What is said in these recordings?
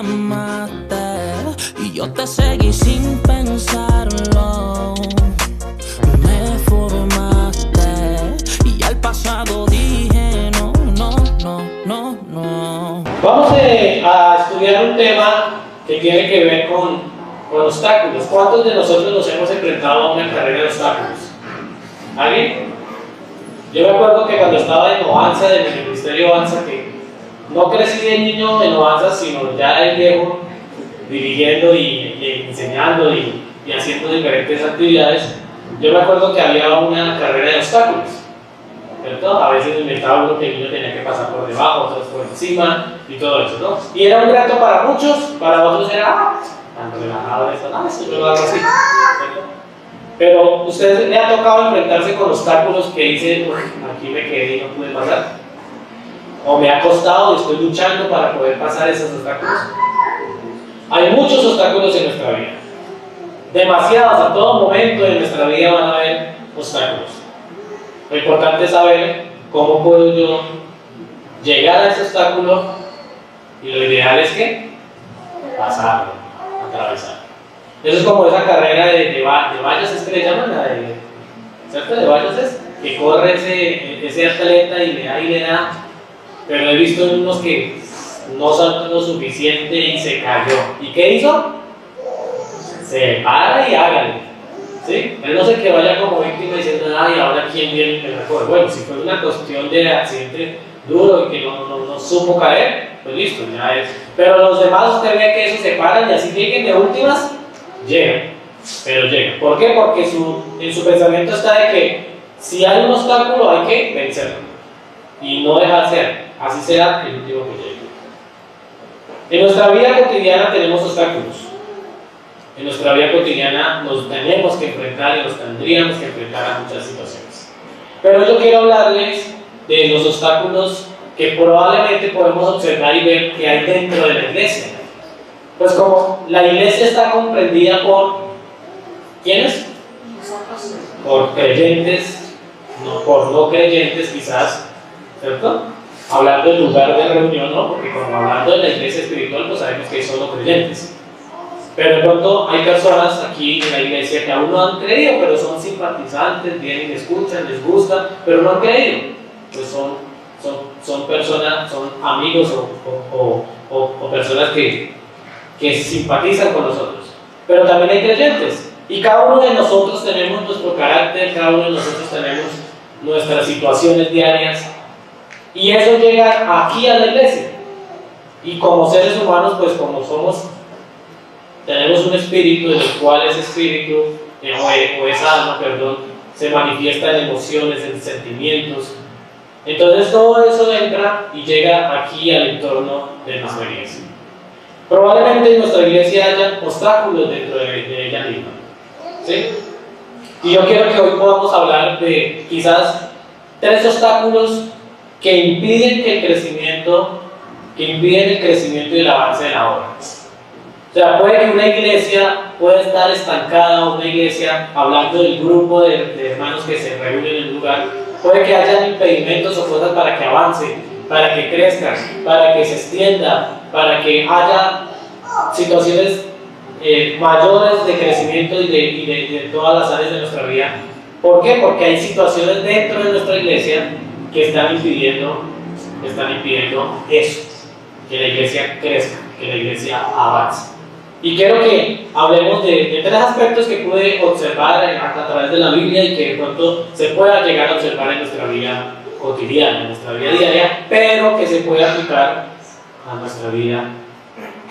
llamaste y yo te seguí sin pensarlo. Me formaste y al pasado dije no, no, no, no, no. Vamos a estudiar un tema que tiene que ver con obstáculos. ¿Cuántos de nosotros nos hemos enfrentado a una carrera de obstáculos? ¿Alguien? Yo me acuerdo que cuando estaba en Novanza, de mi ministerio Novanza, que no crecí de niño en Novanza, sino ya de viejo, dirigiendo y enseñando y haciendo diferentes actividades. Yo me acuerdo que había una carrera de obstáculos, ¿cierto? A veces inventaba uno que el niño tenía que pasar por debajo, otros por encima y todo eso, ¿no? Y era un reto para muchos, para otros era tan relajado esto, eso yo lo hago así, ¿cierto? Pero ¿ustedes le ha tocado enfrentarse con obstáculos que dicen, aquí me quedé y no pude pasar? ¿O me ha costado y estoy luchando para poder pasar esos obstáculos? Hay muchos obstáculos en nuestra vida. Demasiados, a todo momento de nuestra vida van a haber obstáculos. Lo importante es saber cómo puedo yo llegar a ese obstáculo y lo ideal es que pasarlo, atravesarlo. Eso es como esa carrera de vallas, es que le llaman la de, ¿cierto? De vallas es que corre ese atleta y le da, pero he visto unos que no saltó lo suficiente y se cayó. ¿Y qué hizo? Se para y hágale, ¿sí? Él no se que vaya como víctima diciendo, ay, ahora quién viene el mejor. Bueno, si fue una cuestión de accidente duro y que no supo caer, pues listo, ya es. Pero los demás usted ve que eso se paran y así lleguen de últimas, llegan, pero llegan. ¿Por qué? Porque en su pensamiento está de que si hay un obstáculo hay que vencerlo y no dejar ser, así sea el último que llegue. En nuestra vida cotidiana tenemos obstáculos. En nuestra vida cotidiana nos tenemos que enfrentar y nos tendríamos que enfrentar a muchas situaciones. Pero yo quiero hablarles de los obstáculos que probablemente podemos observar y ver que hay dentro de la iglesia. Pues como la iglesia está comprendida por ¿quiénes? Por creyentes, por no creyentes quizás, ¿cierto? Hablando del lugar de reunión, ¿no? Porque como hablando de la iglesia espiritual, pues sabemos que hay solo creyentes. Pero de pronto hay personas aquí en la iglesia que aún no han creído, pero son simpatizantes, vienen, escuchan, les gusta, pero no han creído. Pues son personas, son amigos o personas que simpatizan con nosotros. Pero también hay creyentes. Y cada uno de nosotros tenemos nuestro carácter, cada uno de nosotros tenemos nuestras situaciones diarias. Y eso llega aquí a la iglesia. Y como seres humanos, pues como somos, tenemos un espíritu, en el cual ese espíritu, o esa alma, perdón, se manifiesta en emociones, en sentimientos. Entonces todo eso entra y llega aquí al entorno de nuestra iglesia. Probablemente en nuestra iglesia haya obstáculos dentro de ella misma, ¿sí? Y yo quiero que hoy podamos hablar de quizás 3 obstáculos que impiden el crecimiento y el avance de la obra. O sea, puede que una iglesia pueda estar estancada, una iglesia, hablando del grupo de hermanos que se reúnen en el lugar, puede que haya impedimentos o cosas para que avance, para que crezca, para que se extienda, para que haya situaciones mayores de crecimiento y de todas las áreas de nuestra vida. ¿Por qué? Porque hay situaciones dentro de nuestra iglesia que están impidiendo eso, que la iglesia crezca, que la iglesia avance. Y quiero que hablemos de 3 aspectos que pude observar a través de la Biblia y que de pronto se pueda llegar a observar en nuestra vida cotidiana, en nuestra vida diaria, pero que se puede aplicar a nuestra vida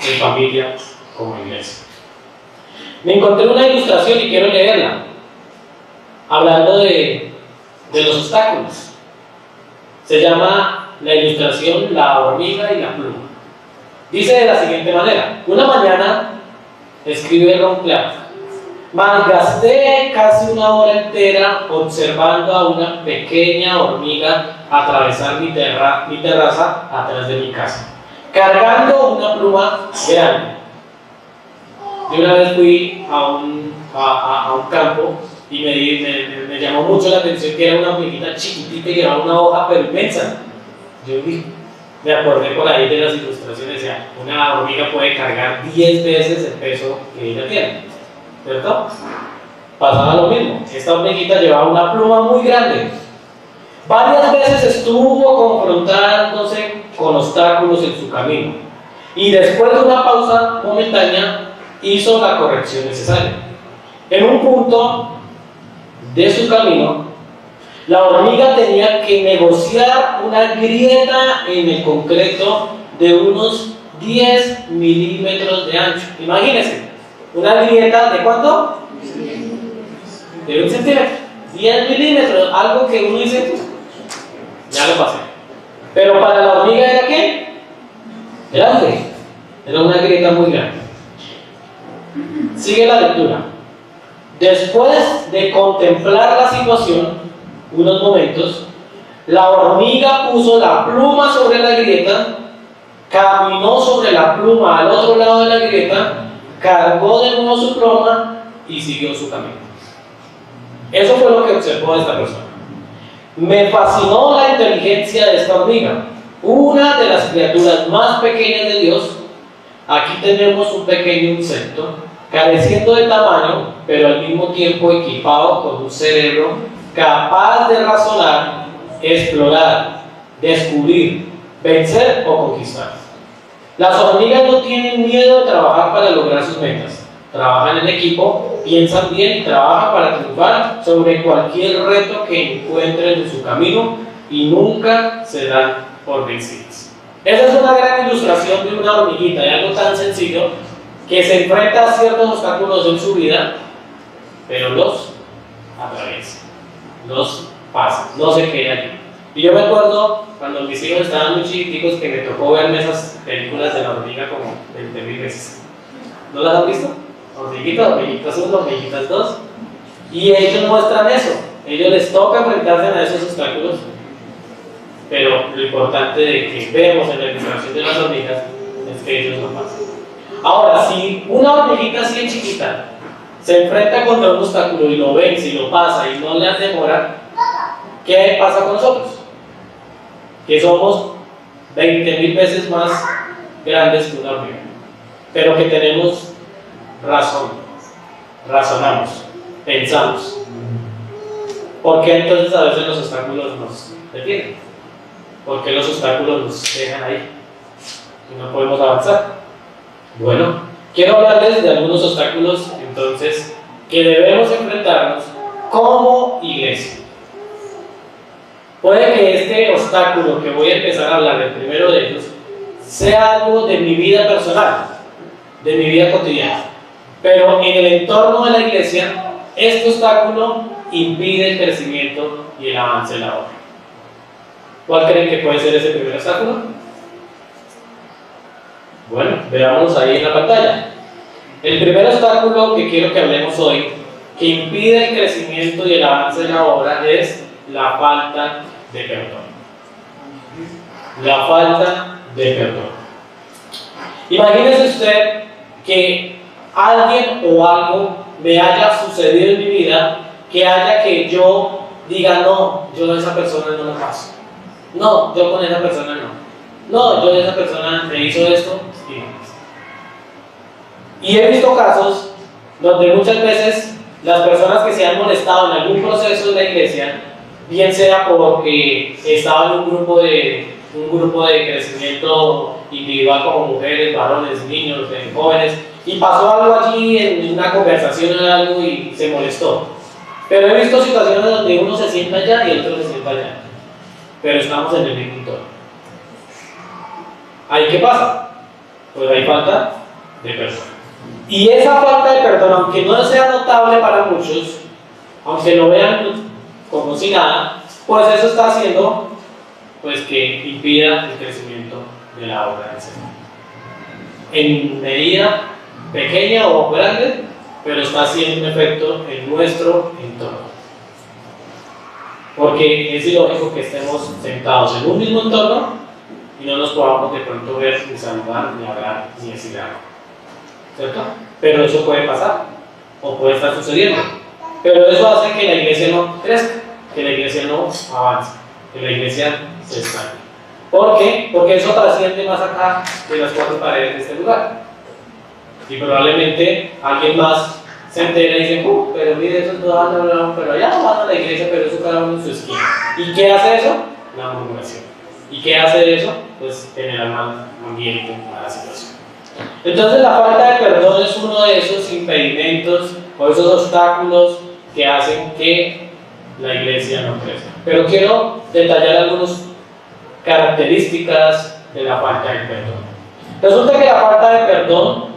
en familia como iglesia. Me encontré una ilustración y quiero leerla, hablando de los obstáculos. Se llama la ilustración La hormiga y la pluma. Dice de la siguiente manera: una mañana, escribe Ron Clark, malgasté casi una hora entera observando a una pequeña hormiga atravesar mi terraza atrás de mi casa, cargando una pluma grande. De una vez fui a un campo y me llamó mucho la atención que era una hormiguita chiquitita y era una hoja pero inmensa. Yo vi, Me acordé por ahí de las ilustraciones, decía, una hormiga puede cargar 10 veces el peso que ella tiene, ¿cierto? Pasaba lo mismo, esta hormiguita llevaba una pluma muy grande. Varias veces estuvo confrontándose con obstáculos en su camino y después de una pausa momentánea hizo la corrección necesaria. En un punto de su camino, la hormiga tenía que negociar una grieta en el concreto de unos 10 milímetros de ancho. Imagínense, una grieta de ¿cuánto? De 1 centímetro. 10 milímetros, algo que uno dice, ya lo pasé. Pero para la hormiga era ¿qué? Grande. Era una grieta muy grande. Sigue la lectura. Después de contemplar la situación unos momentos, la hormiga puso la pluma sobre la grieta, caminó sobre la pluma al otro lado de la grieta, cargó de nuevo su pluma y siguió su camino. Eso fue lo que observó esta persona. Me fascinó la inteligencia de esta hormiga, una de las criaturas más pequeñas de Dios. Aquí tenemos un pequeño insecto, careciendo de tamaño, pero al mismo tiempo equipado con un cerebro capaz de razonar, explorar, descubrir, vencer o conquistar. Las hormigas no tienen miedo de trabajar para lograr sus metas. Trabajan en equipo, piensan bien y trabajan para triunfar sobre cualquier reto que encuentren en su camino y nunca se dan por vencidas. Esa es una gran ilustración de una hormiguita, de algo tan sencillo que se enfrenta a ciertos obstáculos en su vida, pero los atraviesa, los pasa, no se queda allí. Y yo me acuerdo cuando mis hijos estaban muy chiquiticos que me tocó verme esas películas de la hormiga como 20.000 veces. ¿No las han visto? Hormiguitas 1, hormiguitas 2. Y ellos muestran eso. Ellos les toca enfrentarse a esos obstáculos. Pero lo importante de que vemos en la ilustración de las hormigas es que ellos no pasan. Ahora, si una hormiguita así de chiquita se enfrenta contra un obstáculo y lo vence y lo pasa y no le hace demora, ¿qué pasa con nosotros? Que somos 20.000 veces más grandes que una hormiga, pero que tenemos razón, razonamos, pensamos. ¿Por qué entonces a veces los obstáculos nos detienen? ¿Por qué los obstáculos nos dejan ahí y no podemos avanzar? Bueno, quiero hablarles de algunos obstáculos entonces que debemos enfrentarnos como iglesia. Puede que este obstáculo que voy a empezar a hablar, el primero de ellos, sea algo de mi vida personal, de mi vida cotidiana, pero en el entorno de la iglesia, este obstáculo impide el crecimiento y el avance de la obra. ¿Cuál creen que puede ser ese primer obstáculo? Bueno, veámoslo ahí en la pantalla. El primer obstáculo que quiero que hablemos hoy, que impide el crecimiento y el avance de la obra, es la falta de perdón. La falta de perdón. Imagínese usted que alguien o algo me haya sucedido en mi vida, que haya que yo diga, no, yo a esa persona no la paso. No, yo con esa persona no. No, yo esa persona me hizo esto y he visto casos donde muchas veces las personas que se han molestado en algún proceso de la iglesia, bien sea porque estaban en un grupo de crecimiento individual como mujeres, varones, niños, jóvenes, y pasó algo allí en una conversación o algo y se molestó. Pero he visto situaciones donde uno se sienta allá y el otro se sienta allá, pero estamos en el mismo entorno. ¿Ahí qué pasa? Pues hay falta de perdón. Y esa falta de perdón, aunque no sea notable para muchos, aunque lo vean como si nada, pues eso está haciendo pues que impida el crecimiento de la obra del Señor. En medida pequeña o grande, pero está haciendo un efecto en nuestro entorno. Porque es ilógico que estemos sentados en un mismo entorno y no nos podamos de pronto ver, ni saludar, ni hablar, ni decir algo. ¿Cierto? Pero eso puede pasar, o puede estar sucediendo. Pero eso hace que la iglesia no crezca, que la iglesia no avance, que la iglesia se estanque. ¿Por qué? Porque eso trasciende más acá de las cuatro paredes de este lugar. Y probablemente alguien más se entera y dice, pero mire, eso no van, pero allá no van a la iglesia, pero eso cada uno en su esquina. ¿Y qué hace eso? La murmuración. ¿Y qué hace eso? Pues generar mal ambiente, mala situación. Entonces la falta de perdón es uno de esos impedimentos o esos obstáculos que hacen que la iglesia no crezca. Pero quiero detallar algunas características de la falta de perdón. Resulta que la falta de perdón,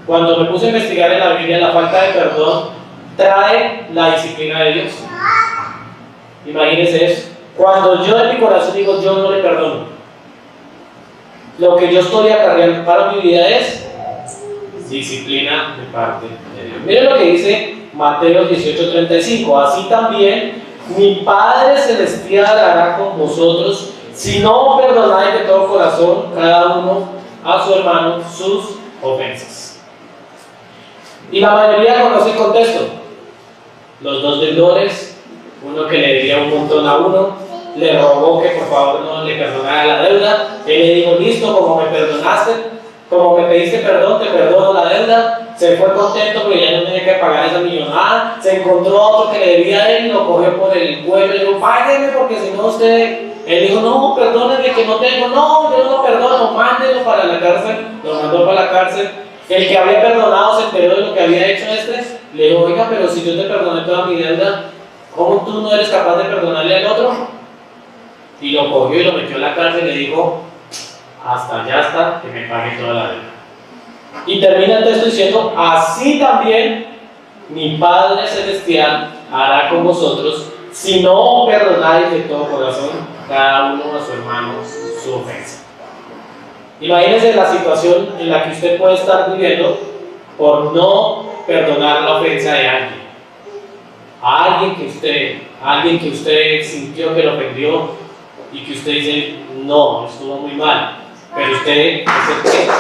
cuando me puse a investigar en la Biblia, la falta de perdón trae la disciplina de Dios. Imagínense eso. Cuando yo en mi corazón digo, yo no le perdono, lo que yo estoy acarreando para mi vida es disciplina de parte de Dios. Miren lo que dice Mateo 18:35. Así también mi Padre Celestial hará con vosotros si no perdonáis de todo corazón cada uno a su hermano sus ofensas. Y la mayoría conoce el contexto. Los dos deudores, uno que le debía un montón a uno, le rogó que por favor no le perdonara la deuda. Él le dijo, listo, como me perdonaste, como me pediste perdón, te perdono la deuda. Se fue contento porque ya no tenía que pagar esa millonada. Se encontró otro que le debía a él y lo cogió por el cuello y le dijo, págueme porque si no usted... Él dijo, no, perdónenme que no tengo. No, yo no lo perdono, mándelo para la cárcel. Lo mandó para la cárcel. El que había perdonado se enteró de lo que había hecho este. Le dijo, oiga, pero si yo te perdoné toda mi deuda, ¿cómo tú no eres capaz de perdonarle al otro? Y lo cogió y lo metió a la cárcel y le dijo, hasta allá está, que me pague toda la deuda. Y termina el texto diciendo, así también mi Padre Celestial hará con vosotros si no perdonáis de todo corazón cada uno a su hermano su ofensa. Imagínense la situación en la que usted puede estar viviendo por no perdonar la ofensa de alguien. A alguien que usted sintió que lo ofendió y que usted dice, no, estuvo muy mal, pero usted es el que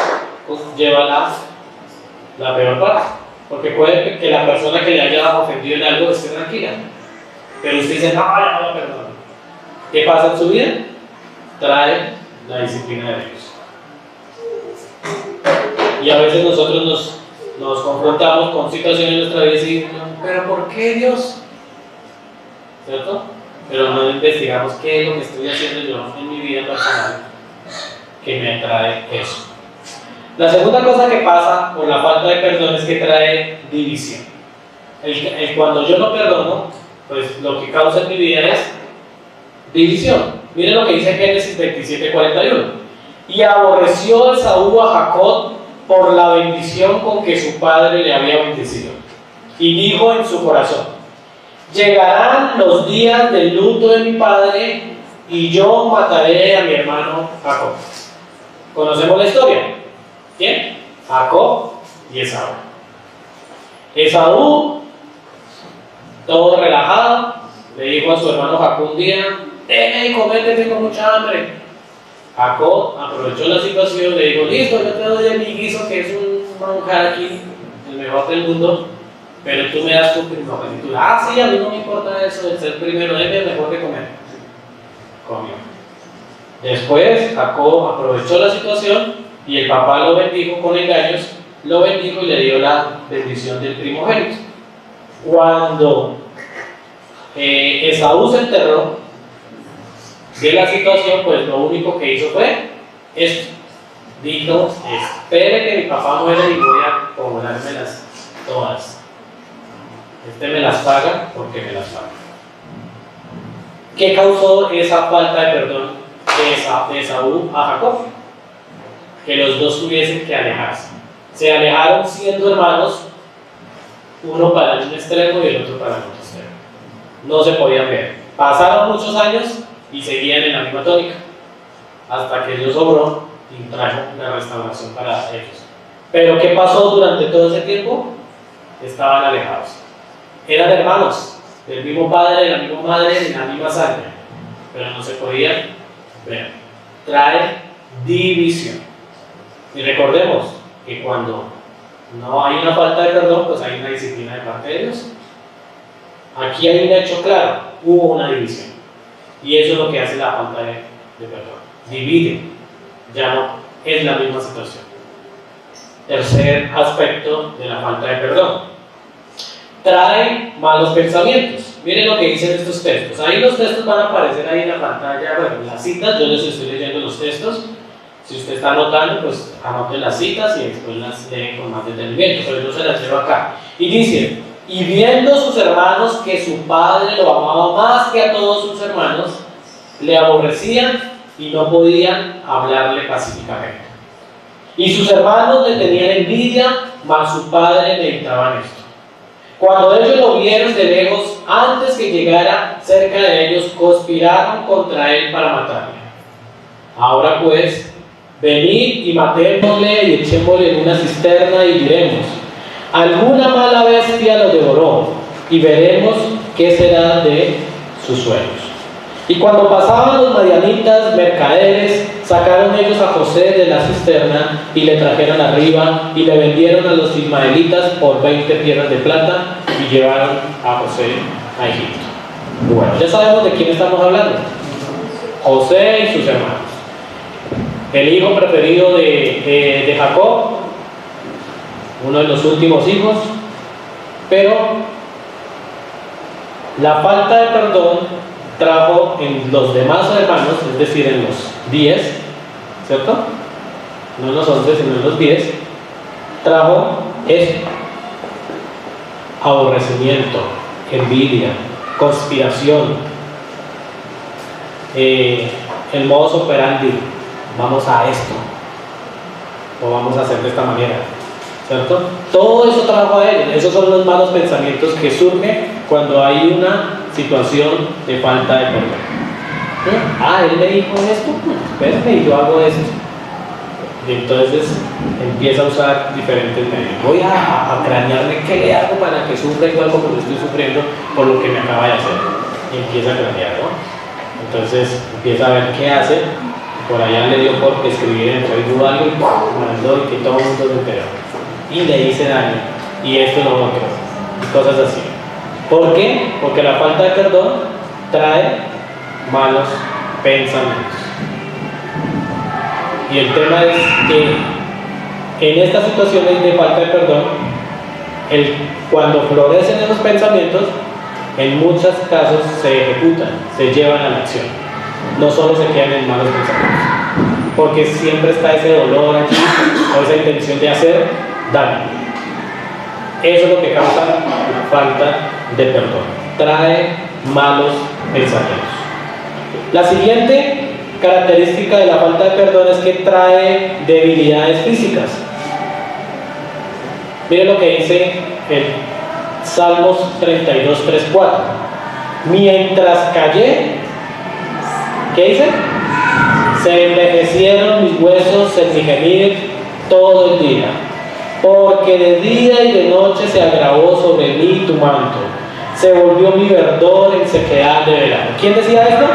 pues, lleva la peor parte, porque puede que la persona que le haya ofendido en algo esté tranquila, pero usted dice, no, ya no lo perdono. ¿Qué pasa en su vida? Trae la disciplina de Dios. Y a veces nosotros nos confrontamos con situaciones en nuestra vida y decimos, pero ¿por qué Dios? ¿Cierto? Pero no investigamos qué es lo que estoy haciendo yo en mi vida personal que me trae eso. La segunda cosa que pasa por la falta de perdón es que trae división. Cuando yo no perdono, pues lo que causa en mi vida es división. Miren lo que dice Génesis 27:41. Y aborreció Esaú a Jacob por la bendición con que su padre le había bendecido. Y dijo en su corazón, llegarán los días del luto de mi padre y yo mataré a mi hermano Jacob. ¿Conocemos la historia? ¿Quién? Jacob y Esaú. Esaú, todo relajado, le dijo a su hermano Jacob un día, déjame de comer que tengo mucha hambre. Jacob aprovechó la situación, le dijo, listo, yo te doy mi guiso que es un manjar aquí, el mejor del mundo, pero tú me das tu primogenitura. Ah, sí, a mí no me importa eso de ser primero, déjame mejor que comer. Comió. Después Jacob aprovechó la situación y el papá lo bendijo con engaños, lo bendijo y le dio la bendición del primogénito. Cuando Esaú se enterró de la situación, pues lo único que hizo fue esto. Dijo, espere que mi papá muera y voy a cobrármelas todas. Este me las paga porque me las paga. ¿Qué causó esa falta de perdón de Esaú a Jacob? Que los dos tuviesen que alejarse. Se alejaron siendo hermanos, uno para un extremo y el otro para el otro extremo. No se podían ver. Pasaron muchos años y seguían en la misma tónica, hasta que Dios obró y trajo la restauración para ellos. Pero ¿qué pasó durante todo ese tiempo? Estaban alejados. Eran hermanos, del mismo padre, de la misma madre, de la misma sangre, pero no se podían ver. Trae división. Y recordemos que cuando no hay una falta de perdón, pues hay una disciplina de parte de Dios. Aquí hay un hecho claro, hubo una división. Y eso es lo que hace la falta de perdón. divide, ya no es la misma situación. Tercer aspecto de la falta de perdón: trae malos pensamientos. Miren lo que dicen estos textos. Ahí los textos van a aparecer ahí en la pantalla, bueno, en las citas. Yo les estoy leyendo los textos. Si usted está anotando, pues anote las citas y después las lee con más detenimiento, pero yo se las llevo acá. Y dice: y viendo sus hermanos que su padre lo amaba más que a todos sus hermanos, le aborrecían y no podían hablarle pacíficamente. Y sus hermanos le tenían envidia, mas su padre meditaba en esto. Cuando ellos lo vieron de lejos, antes que llegara cerca de ellos, conspiraron contra él para matarle. Ahora pues, venid y matémosle y echémosle en una cisterna y diremos: alguna mala bestia lo devoró, y veremos qué será de sus sueños. Y cuando pasaban los madianitas, mercaderes, sacaron ellos a José de la cisterna y le trajeron arriba y le vendieron a los ismaelitas por 20 piezas de plata y llevaron a José a Egipto. Bueno, ya sabemos de quién estamos hablando: José y sus hermanos. El hijo preferido de Jacob, uno de los últimos hijos, pero la falta de perdón trajo en los demás hermanos, es decir, en los 10, ¿cierto? No en los 11, sino en los 10, trajo esto: aborrecimiento, envidia, conspiración, el modus operandi: vamos a esto, o vamos a hacer de esta manera, ¿cierto? Todo eso trajo a ellos. Esos son los malos pensamientos que surgen cuando hay una situación de falta de perdón. Él me dijo esto, espérate, y yo hago esto. Y entonces empieza a usar diferentes medios. Voy a cranearme qué le hago para que sufra igual como lo estoy sufriendo por lo que me acaba de hacer. Y empieza a cranear, ¿no? Entonces empieza a ver qué hace. Por allá le dio por escribir en Facebook algo y mandó y que todo el mundo se enteró. Y le hice daño. Y esto y lo otro. Y cosas así. ¿Por qué? Porque la falta de perdón trae malos pensamientos. Y el tema es que en estas situaciones de falta de perdón, cuando florecen esos pensamientos, en muchos casos se ejecutan, se llevan a la acción. No solo se quedan en malos pensamientos, porque siempre está ese dolor allí o esa intención de hacer daño. Eso es lo que causa la falta de perdón, trae malos pensamientos. La siguiente característica de la falta de perdón es que trae debilidades físicas. Miren lo que dice el Salmos 32, 3, 4. Mientras callé, ¿qué dice? Se envejecieron mis huesos en mi gemir todo el día, porque de día y de noche se agravó sobre mí tu manto, se volvió mi verdor en sequedad de verano. ¿Quién decía esto?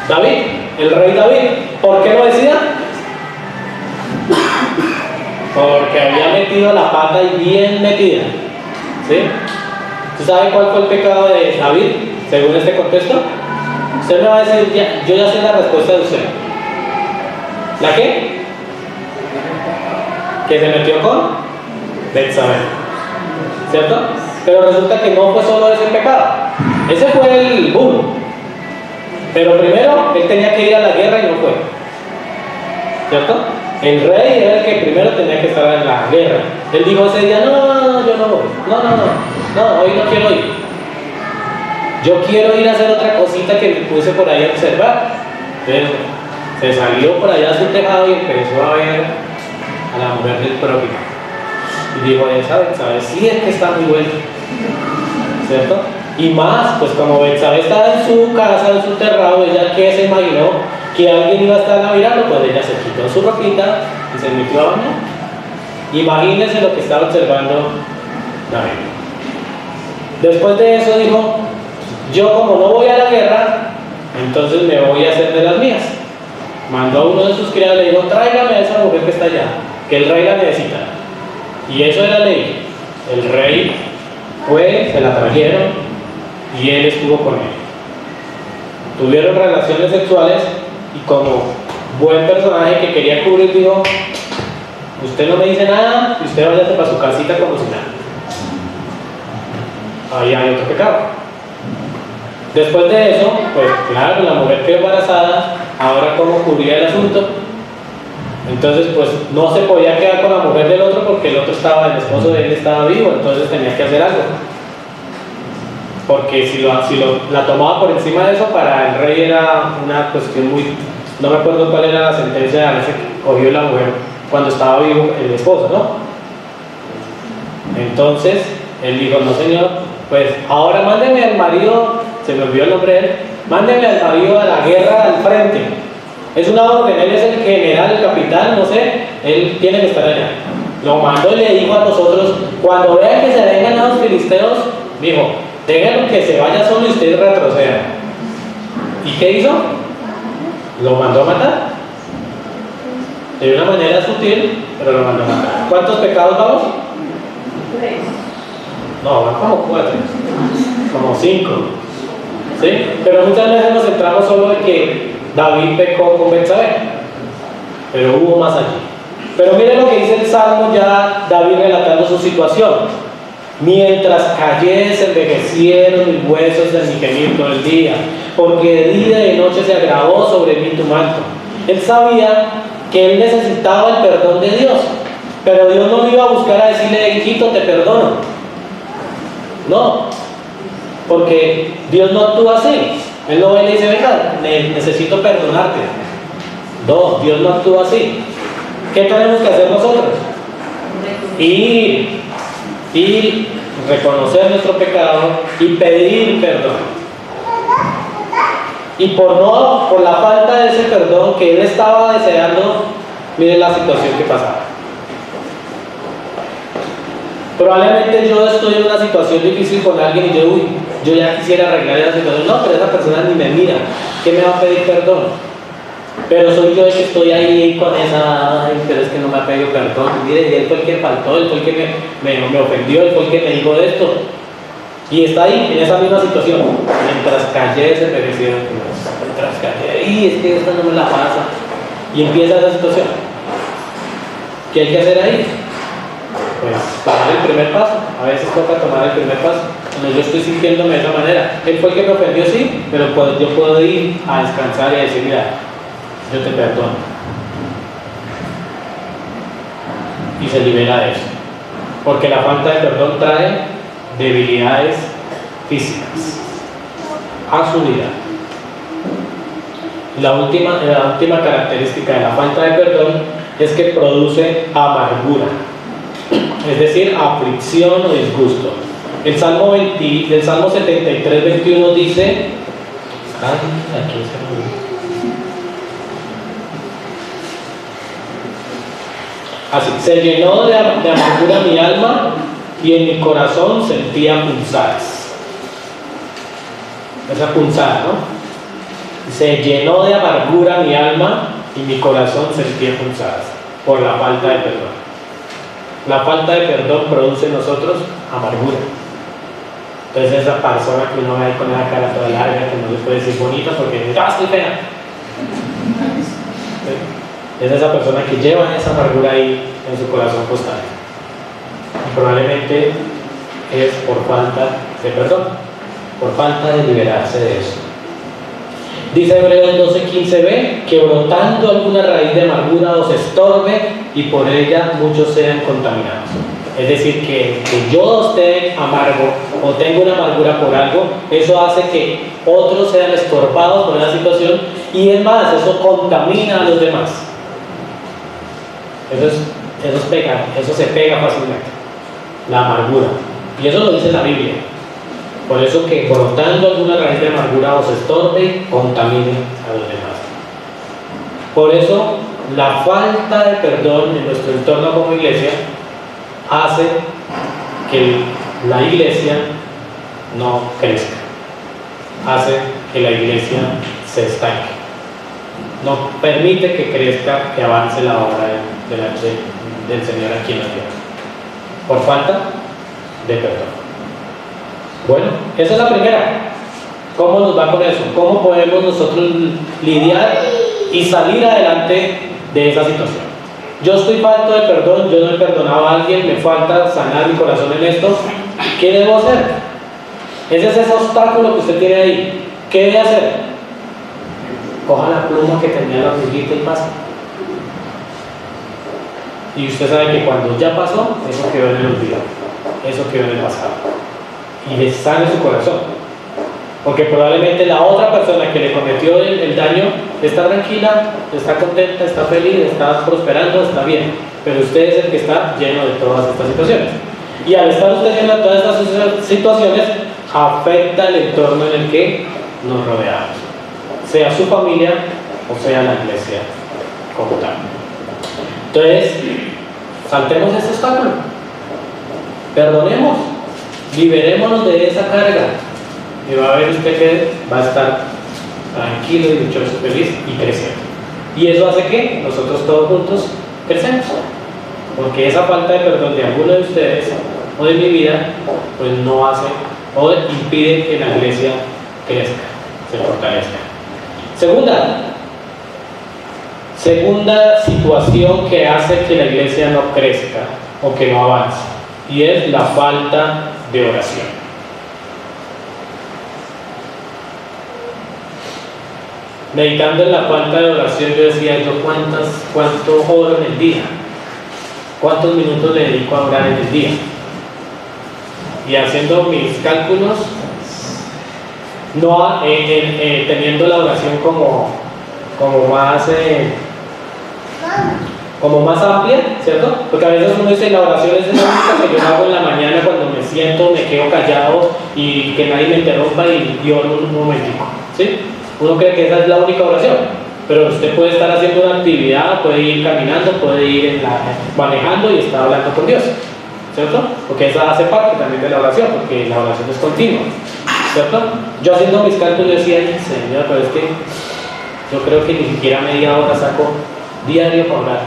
David, el rey David. ¿Por qué lo decía? Porque había metido la pata y bien metida. ¿Sí? ¿Usted sabe cuál fue el pecado de David según este contexto? Usted me va a decir, yo ya sé la respuesta de usted. ¿La qué? Que se metió con Betsabé, ¿cierto? Pero resulta que no fue solo ese pecado. Ese fue el boom. Pero primero él tenía que ir a la guerra y no fue, ¿cierto? El rey era el que primero tenía que estar en la guerra. Él dijo ese día: no, yo no voy. No, hoy no quiero ir. Yo quiero ir a hacer otra cosita que me puse por ahí a observar. Entonces se salió por allá a su tejado y empezó a ver a la mujer del prójimo. Y dijo: ¿sabes? Sí, es que está muy bueno, ¿cierto? Y más, pues como Betsabé estaba en su casa, en su terrado, ella que se imaginó que alguien iba a estar mirando, pues ella se quitó su ropita y se metió a bañar. Imagínense lo que estaba observando David. Después de eso dijo: yo como no voy a la guerra, entonces me voy a hacer de las mías. Mandó a uno de sus criados y le dijo: tráigame a esa mujer que está allá, que el rey la necesita. Y eso era ley. El rey fue, se la trajeron y él estuvo con él. Tuvieron relaciones sexuales y como buen personaje que quería cubrir, dijo: usted no me dice nada y usted váyase para su casita como si nada. Ahí hay otro pecado. Después de eso, pues claro, la mujer quedó embarazada. Ahora, ¿cómo cubría el asunto? Entonces, pues no se podía quedar con la mujer del otro porque el esposo de él estaba vivo, entonces tenía que hacer algo. Porque si la tomaba por encima de eso, para el rey era una cuestión muy... No me acuerdo cuál era la sentencia a veces que cogió la mujer cuando estaba vivo el esposo, ¿no? Entonces, él dijo: no señor, pues ahora mándeme al marido, se me olvidó el nombre de él, mándeme al marido a la guerra al frente. Es una orden, él es el general, el capitán, no sé, él tiene que estar allá. Lo mandó y le dijo a nosotros: cuando vean que se vengan a los filisteos, dijo, déjenlo que se vaya solo y ustedes retrocedan. ¿Y qué hizo? Lo mandó a matar. De una manera sutil, pero lo mandó a matar. ¿Cuántos pecados vamos? 3. No, van como 4, como 5. ¿Sí? Pero muchas veces nos centramos solo en que David pecó con Betsabé, pero hubo más allí. Pero miren lo que dice el Salmo, ya David relatando su situación. Mientras callé se envejecieron mis huesos de mi gemir todo el día, porque de día y de noche se agravó sobre mí tu manto. Él sabía que él necesitaba el perdón de Dios, pero Dios no lo iba a buscar a decirle: hijito, te perdono. No, porque Dios no actúa así. Él no va y le dice: venga, necesito perdonarte. No, Dios no actúa así. ¿Qué tenemos que hacer nosotros? Ir, reconocer nuestro pecado y pedir perdón. Y por la falta de ese perdón que él estaba deseando, miren la situación que pasaba. Probablemente yo estoy en una situación difícil con alguien y yo ya quisiera arreglar esa situación. No, pero esa persona ni me mira. ¿Qué me va a pedir perdón? Pero soy yo el que estoy ahí con esa: ay, pero es que no me ha pedido perdón. Mire, él fue el que faltó, él fue el que me ofendió, él fue el que me dijo esto. Y está ahí, en esa misma situación. Mientras callé se envejecieron. Mientras callé, y es que esta no me la pasa. Y empieza esa situación. ¿Qué hay que hacer ahí? Pues tomar el primer paso. A veces toca tomar el primer paso. Cuando yo estoy sintiéndome de esa manera, él fue el que me ofendió, sí, pero yo puedo ir a descansar y a decir: mira, yo te perdono. Y se libera de eso. Porque la falta de perdón trae debilidades físicas a su vida. La última característica de la falta de perdón es que produce amargura, es decir, aflicción o disgusto. El Salmo 73, 21 dice: aquí así, se llenó de amargura mi alma y en mi corazón sentía punzadas. Esa punzada, ¿no? Se llenó de amargura mi alma y mi corazón sentía punzadas por la falta de perdón. La falta de perdón produce en nosotros amargura. Entonces esa persona que uno ve ahí con esa cara toda larga, que no le puede decir bonita porque dice: ¡ah, estoy fea! Es esa persona que lleva esa amargura ahí en su corazón constante. Probablemente es por falta de perdón, por falta de liberarse de eso. Dice Hebreos 12:15b, que brotando alguna raíz de amargura os estorbe y por ella muchos sean contaminados. Es decir, que yo esté amargo o tengo una amargura por algo, eso hace que otros sean estorbados por la situación, y es más, eso contamina a los demás. Eso se pega fácilmente, la amargura. Y eso lo dice la Biblia. Por eso que brotando alguna raíz de amargura os estorbe y contamine a los demás. Por eso la falta de perdón en nuestro entorno como iglesia hace que la iglesia no crezca, hace que la iglesia se estanque, no permite que crezca, que avance la obra del Señor aquí en la tierra, por falta de perdón. Bueno, esa es la primera. ¿Cómo nos va con eso? ¿Cómo podemos nosotros lidiar y salir adelante de esa situación. Yo estoy falto de perdón, yo no he perdonado a alguien, me falta sanar mi corazón en esto. ¿Qué debo hacer? Ese es ese obstáculo que usted tiene ahí. ¿Qué debe hacer? Coja la pluma que tenía la hormiguita y pasa. Y usted sabe que cuando ya pasó, eso quedó en el olvido, eso quedó en el pasado. Y le sane su corazón. Porque probablemente la otra persona que le cometió el daño está tranquila, está contenta, está feliz, está prosperando, está bien. Pero usted es el que está lleno de todas estas situaciones. Y al estar usted lleno de todas estas situaciones, afecta el entorno en el que nos rodeamos. Sea su familia o sea la iglesia como tal. Entonces, saltemos este obstáculo. Perdonemos. Liberémonos de esa carga. Y va a ver usted que va a estar tranquilo y dichoso, feliz y creciendo. Y eso hace que nosotros todos juntos crecemos. Porque esa falta de perdón de alguno de ustedes o de mi vida, pues no hace o impide que la iglesia crezca, se fortalezca. Segunda situación que hace que la iglesia no crezca o que no avance, y es la falta de oración. Meditando en la falta de oración, yo decía, ¿cuánto oro en el día? ¿Cuántos minutos le dedico a orar en el día? Y haciendo mis cálculos, no teniendo la oración como más amplia, ¿cierto? Porque a veces uno dice, la oración es la única que yo hago en la mañana cuando me siento, me quedo callado y que nadie me interrumpa y oro un momentico, ¿sí? Uno cree que esa es la única oración, pero usted puede estar haciendo una actividad, puede ir caminando, puede ir manejando y estar hablando con Dios, ¿cierto? Porque esa hace parte también de la oración, porque la oración es continua, ¿cierto? Yo haciendo mis cálculos decía, ay, Señor, pero es que yo creo que ni siquiera media hora saco diario para orar.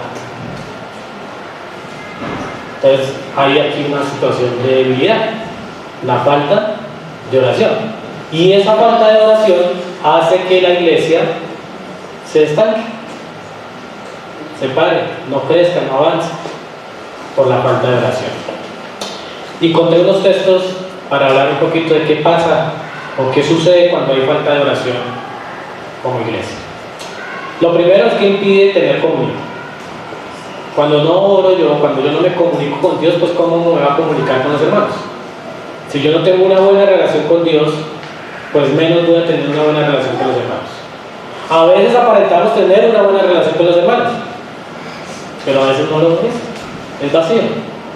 Entonces hay aquí una situación de debilidad, la falta de oración. Y esa falta de oración hace que la iglesia se estanque, se pare, no crezca, no avance, por la falta de oración. Y conté unos textos para hablar un poquito de qué pasa o qué sucede cuando hay falta de oración como iglesia. Lo primero es que impide tener comunión. Cuando no oro yo, cuando yo no me comunico con Dios, pues ¿cómo me voy a comunicar con los hermanos? Si yo no tengo una buena relación con Dios, pues menos voy a tener una buena relación con los hermanos. A veces aparentamos tener una buena relación con los hermanos, pero a veces no lo es vacío.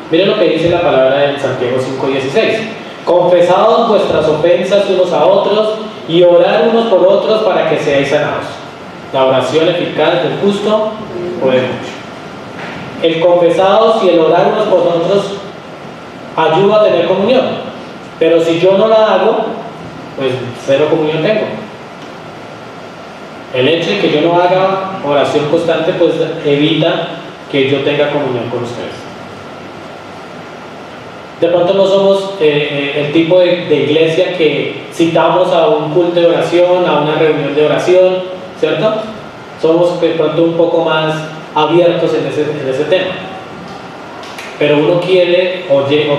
Miren lo que dice la palabra en Santiago 5:16. Confesaos vuestras ofensas unos a otros y orad unos por otros para que seáis sanados. La oración eficaz del justo puede mucho. El confesados y el orar unos por otros ayuda a tener comunión, pero si yo no la hago, pues cero comunión tengo. El hecho de que yo no haga oración constante, pues evita que yo tenga comunión con ustedes. De pronto no somos el tipo de iglesia que citamos a un culto de oración, a una reunión de oración, ¿cierto? Somos de pronto un poco más abiertos en ese tema. Pero uno quiere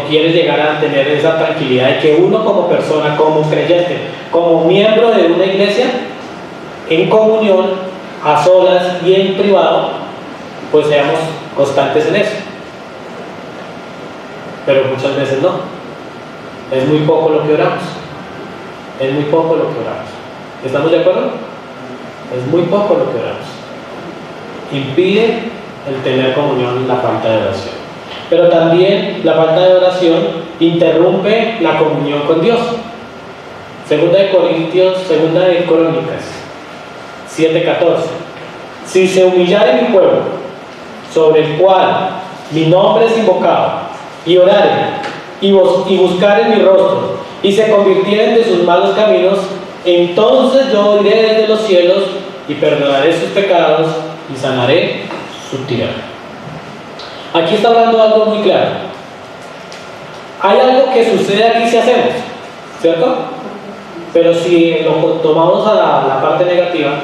quiere llegar a tener esa tranquilidad de que uno como persona, como creyente, como miembro de una iglesia, en comunión, a solas y en privado, pues seamos constantes en eso. Pero muchas veces no. Es muy poco lo que oramos. Es muy poco lo que oramos. ¿Estamos de acuerdo? Es muy poco lo que oramos. Impide el tener comunión la falta de oración. Pero también la falta de oración interrumpe la comunión con Dios. Segunda de Crónicas 7:14. Si se humillare mi pueblo, sobre el cual mi nombre es invocado, y oraren, y buscaren mi rostro, y se convirtieren de sus malos caminos, entonces yo oiré desde los cielos, y perdonaré sus pecados, y sanaré su tierra. Aquí está hablando algo muy claro. Hay algo que sucede aquí si hacemos, ¿cierto? Pero si lo tomamos a la parte negativa,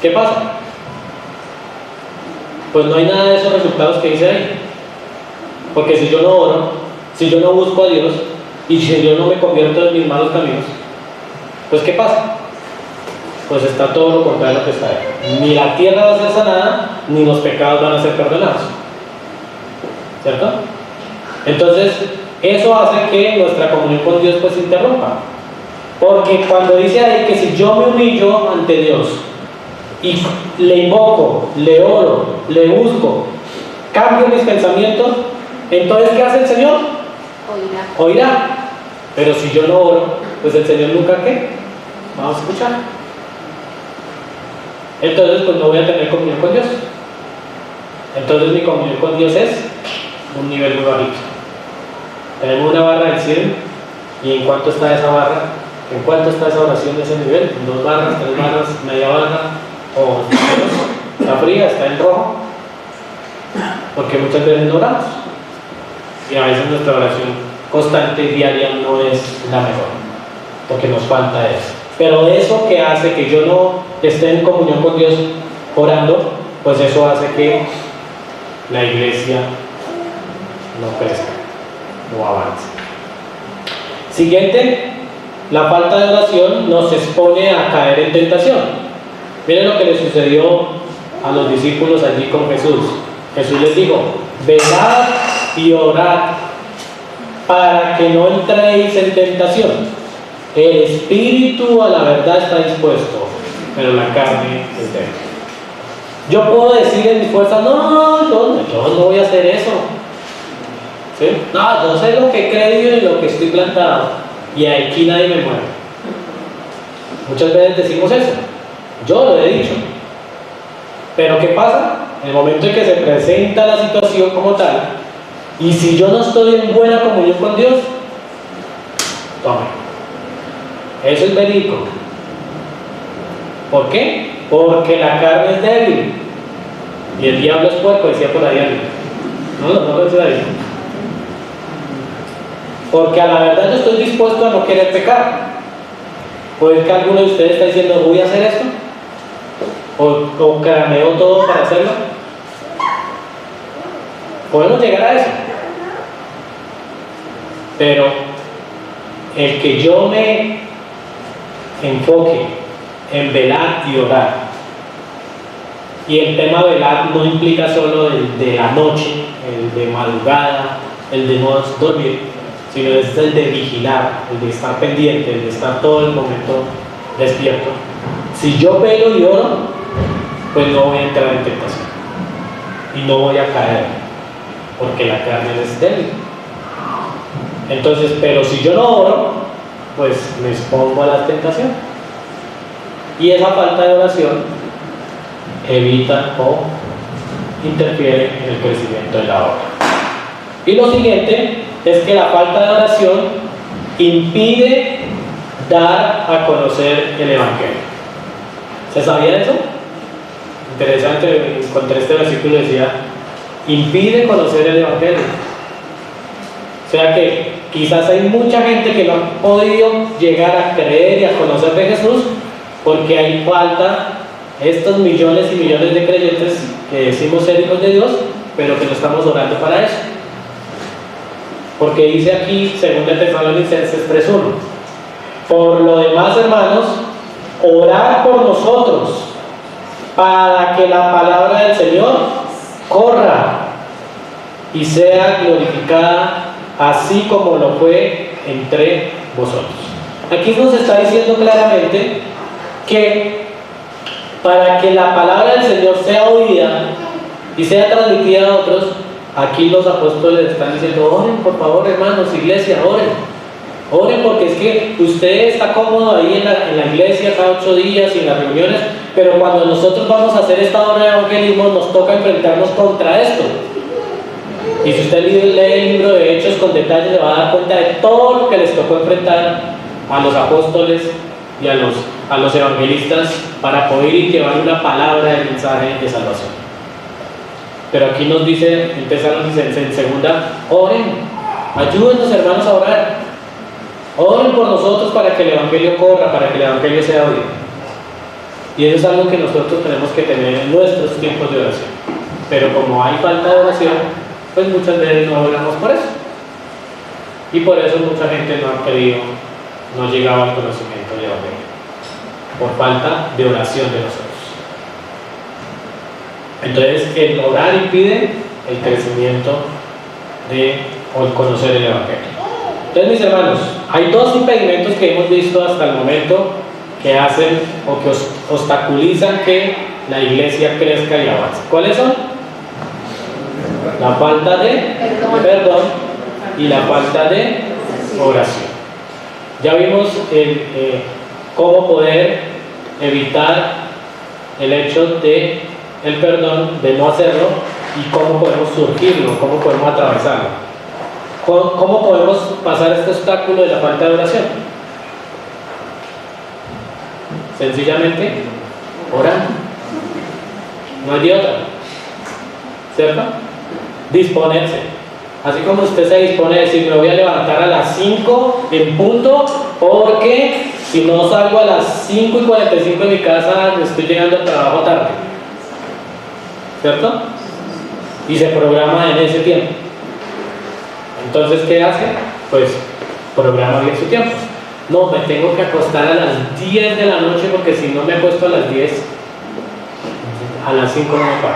¿qué pasa? pues no hay nada de esos resultados que dice ahí. Porque si yo no oro, si yo no busco a Dios, y si yo no me convierto en mis malos caminos, pues ¿qué pasa? Pues está todo lo contrario a lo que está ahí. Ni la tierra va a ser sanada, ni los pecados van a ser perdonados. ¿Cierto? Entonces, eso hace que nuestra comunión con Dios pues se interrumpa. Porque cuando dice ahí que si yo me humillo ante Dios y le invoco, le oro, le busco, cambio mis pensamientos, entonces ¿qué hace el Señor? Oirá. Pero si yo no oro, pues el Señor nunca ¿qué? Vamos a escuchar. Entonces pues no voy a tener comunión con Dios. Entonces mi comunión con Dios es un nivel muy bajito. Tenemos una barra del 100 y ¿en cuánto está esa barra? ¿En cuánto está esa oración de ese nivel? ¿En 2 barras, 3 barras, media barra? ¿O está fría, está en rojo? Porque muchas veces no oramos. Y a veces nuestra oración constante y diaria no es la mejor, porque nos falta eso. Pero eso que hace que yo no esté en comunión con Dios orando, pues eso hace que la iglesia no crezca, no avance. Siguiente, la falta de oración nos expone a caer en tentación. Miren lo que le sucedió a los discípulos allí con Jesús. Jesús les dijo: velad y orad para que no entréis en tentación. El espíritu a la verdad está dispuesto, pero la carne es débil. Yo puedo decir en mi fuerza: no, yo no voy a hacer eso. ¿Sí? No, yo sé lo que he creído y lo que estoy plantado, y aquí nadie me mueve. Muchas veces decimos eso. Yo lo he dicho. Pero ¿qué pasa? En el momento en que se presenta la situación como tal, y si yo no estoy en buena comunión con Dios, tome. Eso es verídico. ¿Por qué? Porque la carne es débil. Y el diablo es puerco, decía por ahí alguien. No decía ahí. Porque a la verdad yo estoy dispuesto a no querer pecar. Puede que alguno de ustedes está diciendo: voy a hacer esto, o craneo todo para hacerlo. Podemos llegar a eso. Pero el que yo me enfoque en velar y orar, y el tema velar no implica solo el de la noche, el de madrugada, el de no dormir, sino es el de vigilar, el de estar pendiente, el de estar todo el momento despierto. Si yo velo y oro, pues no voy a entrar en tentación y no voy a caer, porque la carne es débil. Entonces, pero si yo no oro, pues me expongo a la tentación, y esa falta de oración evita o interfiere en el crecimiento de la obra. Y lo siguiente es que la falta de oración impide dar a conocer el Evangelio. ¿Se sabía eso? Interesante, encontré este versículo, decía: impide conocer el Evangelio. O sea que quizás hay mucha gente que no ha podido llegar a creer y a conocer de Jesús porque hay falta estos millones y millones de creyentes que decimos ser hijos de Dios, pero que no estamos orando para eso. Porque dice aquí, 2 Tesalonicenses 3:1: por lo demás, hermanos, orad por nosotros para que la palabra del Señor corra y sea glorificada, así como lo fue entre vosotros. Aquí nos está diciendo claramente que para que la palabra del Señor sea oída y sea transmitida a otros, aquí los apóstoles están diciendo: oren por favor, hermanos, iglesia, oren, porque es que usted está cómodo ahí en la iglesia cada 8 días y en las reuniones, pero cuando nosotros vamos a hacer esta obra de evangelismo nos toca enfrentarnos contra esto. Y si usted lee el libro de Hechos con detalle, se va a dar cuenta de todo lo que les tocó enfrentar a los apóstoles y a los evangelistas para poder y llevar una palabra de mensaje de salvación. Pero aquí nos dice en Tesalonicenses, en segunda: oren, ayúdenos, hermanos, a orar. Oren por nosotros para que el evangelio corra, para que el evangelio sea oído. Y eso es algo que nosotros tenemos que tener en nuestros tiempos de oración. pero como hay falta de oración, pues muchas veces no oramos por eso. Y por eso mucha gente no ha querido, no ha llegado al conocimiento de Evangelio, por falta de oración de nosotros. Entonces, el orar impide el crecimiento o el conocer el Evangelio. Entonces, mis hermanos, hay dos impedimentos que hemos visto hasta el momento que hacen o que obstaculizan que la iglesia crezca y avance. ¿Cuáles son? La falta de perdón y la falta de oración. Ya vimos cómo poder evitar el hecho de el perdón, de no hacerlo, y cómo podemos surgirlo, cómo podemos atravesarlo. ¿Cómo podemos pasar este obstáculo de la falta de oración? Sencillamente, orando. No hay de otra. ¿Cierto? Disponerse. Así como usted se dispone a decir, me voy a levantar a las 5 en punto, porque si no salgo a las 5:45 de mi casa, estoy llegando al trabajo tarde. ¿Cierto? Y se programa en ese tiempo. Entonces, ¿qué hace? Pues programa bien su tiempo. No, me tengo que acostar a las 10 de la noche, porque si no me acuesto a las 10, a las 5 no me paro.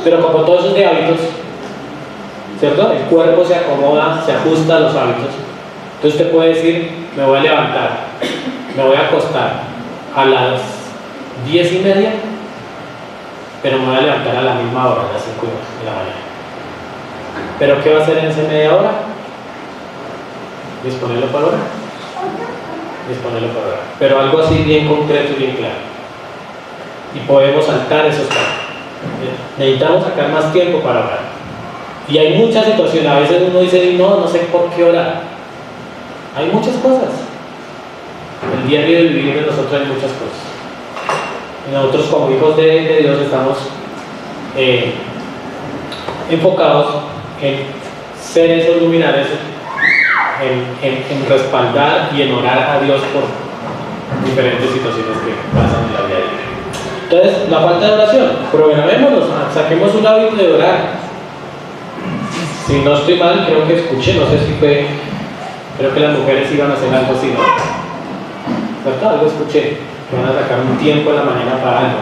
Pero como todo eso es de hábitos, ¿cierto? El cuerpo se acomoda, se ajusta a los hábitos. Entonces usted puede decir, me voy a levantar, me voy a acostar a las 10:30, pero me voy a levantar a la misma hora, a las 5 de la mañana. ¿Pero qué va a hacer en esa media hora? Disponerlo para orar. Disponerlo para orar. Pero algo así bien concreto y bien claro. Y podemos saltar esos pasos. Necesitamos sacar más tiempo para orar. Y hay muchas situaciones. A veces uno dice, no sé por qué orar. Hay muchas cosas. El diario de vivir de nosotros hay muchas cosas. Y nosotros como hijos de Dios estamos enfocados en ser esos luminares, en respaldar y en orar a Dios por diferentes situaciones que pasan en la vida diaria. Entonces, la falta de oración, programémonos, saquemos un hábito de orar. Si no estoy mal, creo que escuché, no sé si fue, creo que las mujeres iban a hacer algo así, ¿no? ¿Cierto? Algo escuché, que van a sacar un tiempo en la mañana para algo,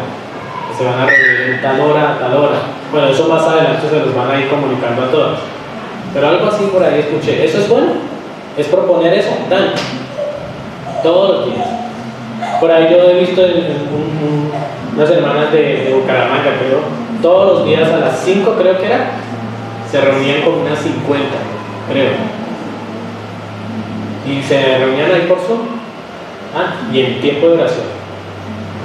que se van a reunir tal hora a tal hora. Bueno, eso más adelante se los van a ir comunicando a todas. Pero algo así por ahí escuché. ¿Eso es bueno? Es proponer eso, Dan. Todos los días. Por ahí yo he visto unas hermanas de Bucaramanga, pero todos los días a las 5 creo que era, se reunían con unas 50, creo. Y se reunían ahí por Zoom. Y en tiempo de oración.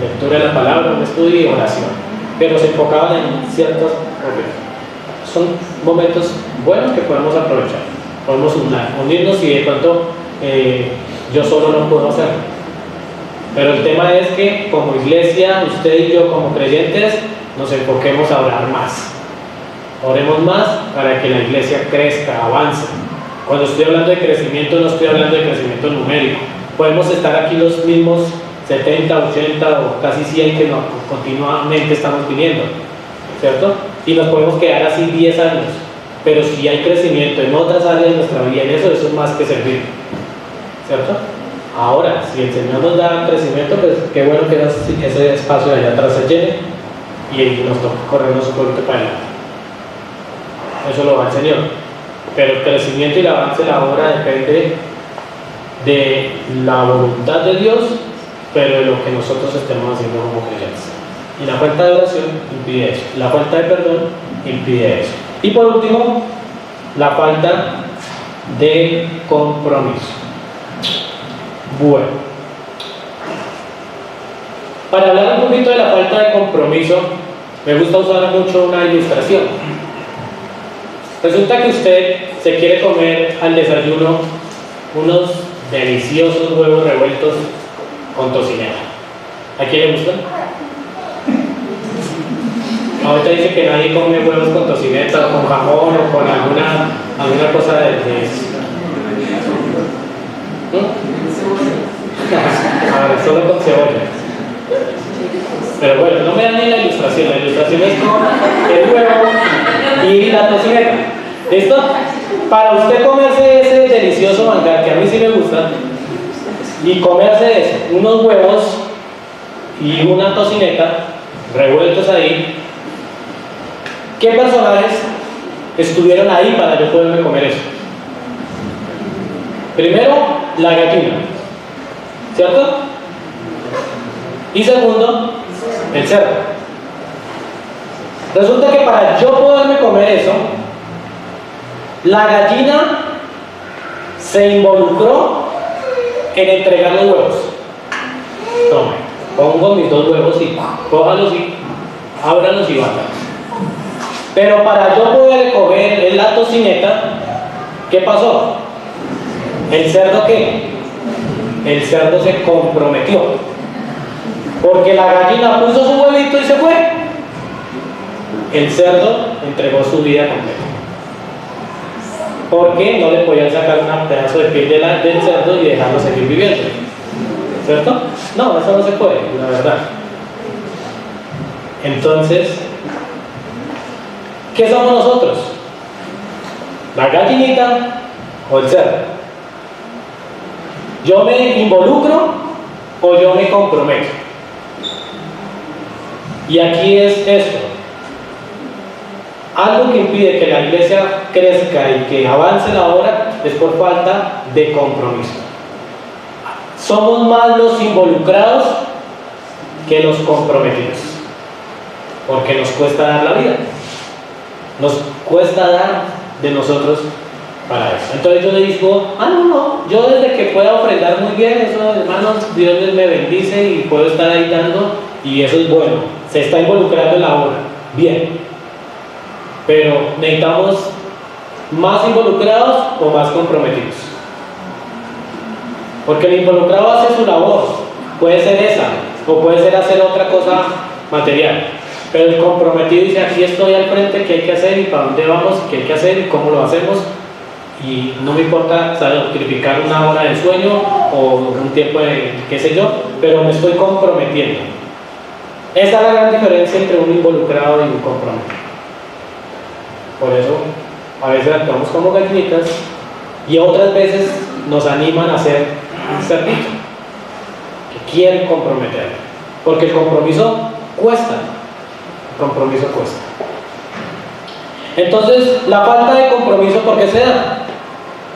Lectura de la palabra, un estudio y oración. Pero se enfocaban en ciertos momentos. Son momentos buenos que podemos aprovechar. Podemos unirnos y de pronto yo solo no puedo hacerlo. Pero el tema es que como iglesia, usted y yo como creyentes, nos enfoquemos a orar más. Oremos más para que la iglesia crezca, avance. Cuando estoy hablando de crecimiento, no estoy hablando de crecimiento numérico. Podemos estar aquí los mismos 70, 80 o casi 100 que continuamente estamos viniendo, ¿cierto? Y nos podemos quedar así 10 años. Pero si hay crecimiento en otras áreas de nuestra vida, en eso es más que servir, ¿cierto? Ahora, si el Señor nos da crecimiento, pues qué bueno que ese espacio de allá atrás se llene y nos toca corrernos un poquito para adelante. Eso lo va el Señor. Pero el crecimiento y el avance de la obra depende de la voluntad de Dios, pero de lo que nosotros estemos haciendo como creyentes. Y la falta de oración impide eso. La falta de perdón impide eso. Y por último, la falta de compromiso. Bueno, para hablar un poquito de la falta de compromiso, me gusta usar mucho una ilustración. Resulta que usted se quiere comer al desayuno unos deliciosos huevos revueltos con tocineta. ¿A quién le gustan? Ahorita dice que nadie come huevos con tocineta o con jamón o con alguna cosa de eso. Ahora, solo con cebolla. Pero bueno, no me dan ni la ilustración es con el huevo y la tocineta. ¿Listo? Para usted comerse ese delicioso manjar, que a mí sí me gusta, y comerse eso, unos huevos y una tocineta revueltos ahí, ¿qué personajes estuvieron ahí para yo poderme comer eso? Primero, la gallina, ¿cierto? Y segundo, el cerdo. Resulta que para yo poderme comer eso, la gallina se involucró en entregar los huevos. Tome, pongo mis 2 huevos y cójalos y ábralos y bátalos. Pero para yo poder comer la tocineta, ¿qué pasó? ¿El cerdo qué? El cerdo se comprometió. Porque la gallina puso su huevito y se fue. El cerdo entregó su vida completa. Porque no le podían sacar un pedazo de piel del cerdo y dejarlo seguir viviendo. ¿Cierto? No, eso no se puede, la verdad. Entonces, ¿qué somos nosotros? ¿La gallinita o el cerdo? ¿Yo me involucro o yo me comprometo? Y aquí es esto. Algo que impide que la iglesia crezca y que avance la obra es por falta de compromiso. Somos más los involucrados que los comprometidos, porque nos cuesta dar la vida, nos cuesta dar de nosotros para eso. Entonces yo le digo, no, yo desde que pueda ofrendar muy bien, eso, hermanos, Dios me bendice y puedo estar ahí dando, y eso es bueno, se está involucrando en la obra, bien. Pero necesitamos más involucrados o más comprometidos. Porque el involucrado hace su labor, puede ser esa, o puede ser hacer otra cosa material. Pero el comprometido dice, aquí estoy al frente, qué hay que hacer y para dónde vamos, qué hay que hacer y cómo lo hacemos. Y no me importa sacrificar una hora de sueño o un tiempo de qué sé yo, pero me estoy comprometiendo. Esa es la gran diferencia entre un involucrado y un comprometido. Por eso a veces actuamos como gallinitas y otras veces nos animan a hacer un cerdito que quieren comprometer, porque el compromiso cuesta. El compromiso cuesta. Entonces, la falta de compromiso, ¿por qué se da?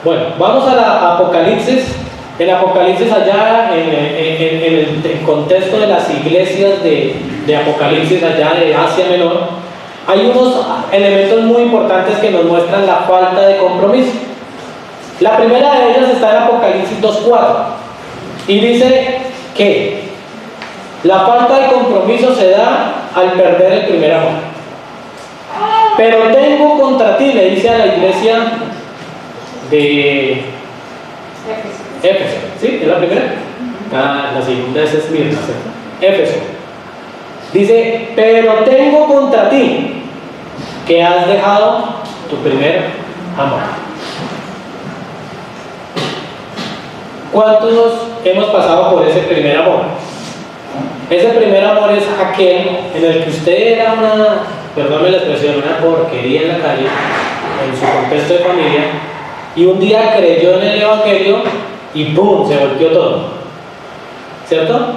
Bueno, vamos a la Apocalipsis. En Apocalipsis, allá en el contexto de las iglesias de Apocalipsis, allá de Asia Menor, hay unos elementos muy importantes que nos muestran la falta de compromiso. La primera de ellas está en Apocalipsis 2:4 y dice que la falta de compromiso se da al perder el primer amor. Pero tengo contra ti, le dice a la iglesia de Éfeso. ¿Sí? ¿Es la primera? La segunda es Esmirna, Éfeso. Dice, pero tengo contra ti que has dejado tu primer amor. ¿Cuántos hemos pasado por ese primer amor? Ese primer amor es aquel en el que usted era perdónme la expresión, una porquería en la calle, en su contexto de familia, y un día creyó en el evangelio y ¡pum!, se volteó todo. ¿Cierto?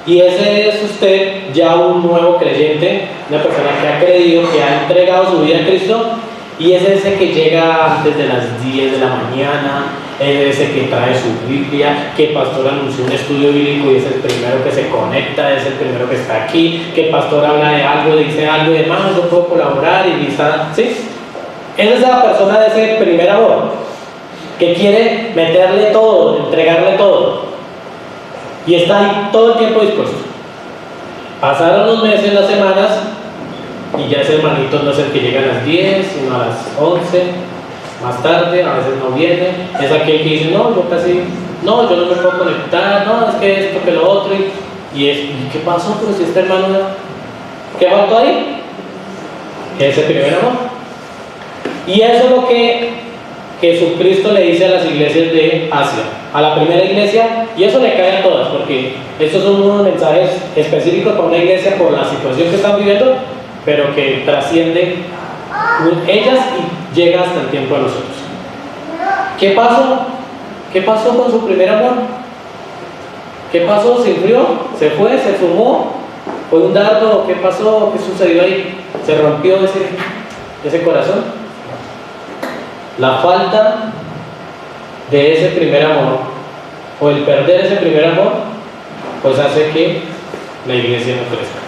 Y ese es usted ya un nuevo creyente, una persona que ha creído, que ha entregado su vida a Cristo, y es ese que llega antes de las 10 de la mañana, es ese que trae su Biblia, que el pastor anunció un estudio bíblico y es el primero que se conecta, es el primero que está aquí, que el pastor habla de algo, dice algo y demás, yo puedo colaborar y está, ¿sí? Esa es la persona de ese primer amor, que quiere meterle todo, entregarle todo. Y está ahí todo el tiempo dispuesto. Pasaron los meses, las semanas, y ya ese hermanito no es el que llega a las 10, sino a las 11, más tarde, a veces no viene. Es aquel que dice, no, yo no me puedo conectar, no, es que esto, que lo otro. ¿Y qué pasó? Pero si este hermano, ¿qué faltó ahí? Ese primer amor. Y eso es lo que Jesucristo le dice a las iglesias de Asia, a la primera iglesia, y eso le cae a todas, porque Estos son unos mensajes específicos para una iglesia por la situación que están viviendo, pero que trasciende ellas y llega hasta el tiempo de nosotros. ¿Qué pasó? ¿Qué pasó con su primer amor? ¿Qué pasó? ¿Se enfrió? ¿Se fue? ¿Se fumó? ¿Fue un dardo? ¿Qué pasó? ¿Qué sucedió ahí? ¿Se rompió ese corazón? La falta de ese primer amor o el perder ese primer amor pues hace que la iglesia no crezca,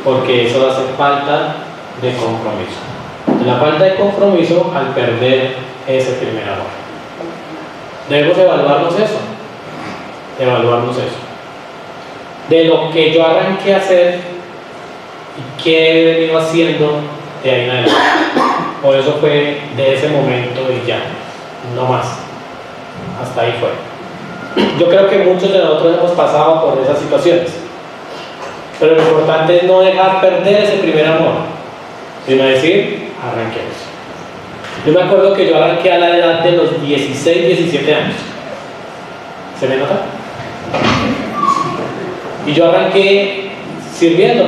porque eso hace falta de compromiso. La falta de compromiso al perder ese primer amor. Debemos evaluarnos eso, de lo que yo arranqué a hacer y qué he venido haciendo de ahí en adelante. Por eso fue de ese momento y ya, no más. Hasta ahí fue. Yo creo que muchos de nosotros hemos pasado por esas situaciones, pero lo importante es no dejar perder ese primer amor, sino decir, arranquemos. Yo me acuerdo que yo arranqué a la edad de los 16, 17 años. ¿Se me nota? Y yo arranqué sirviendo.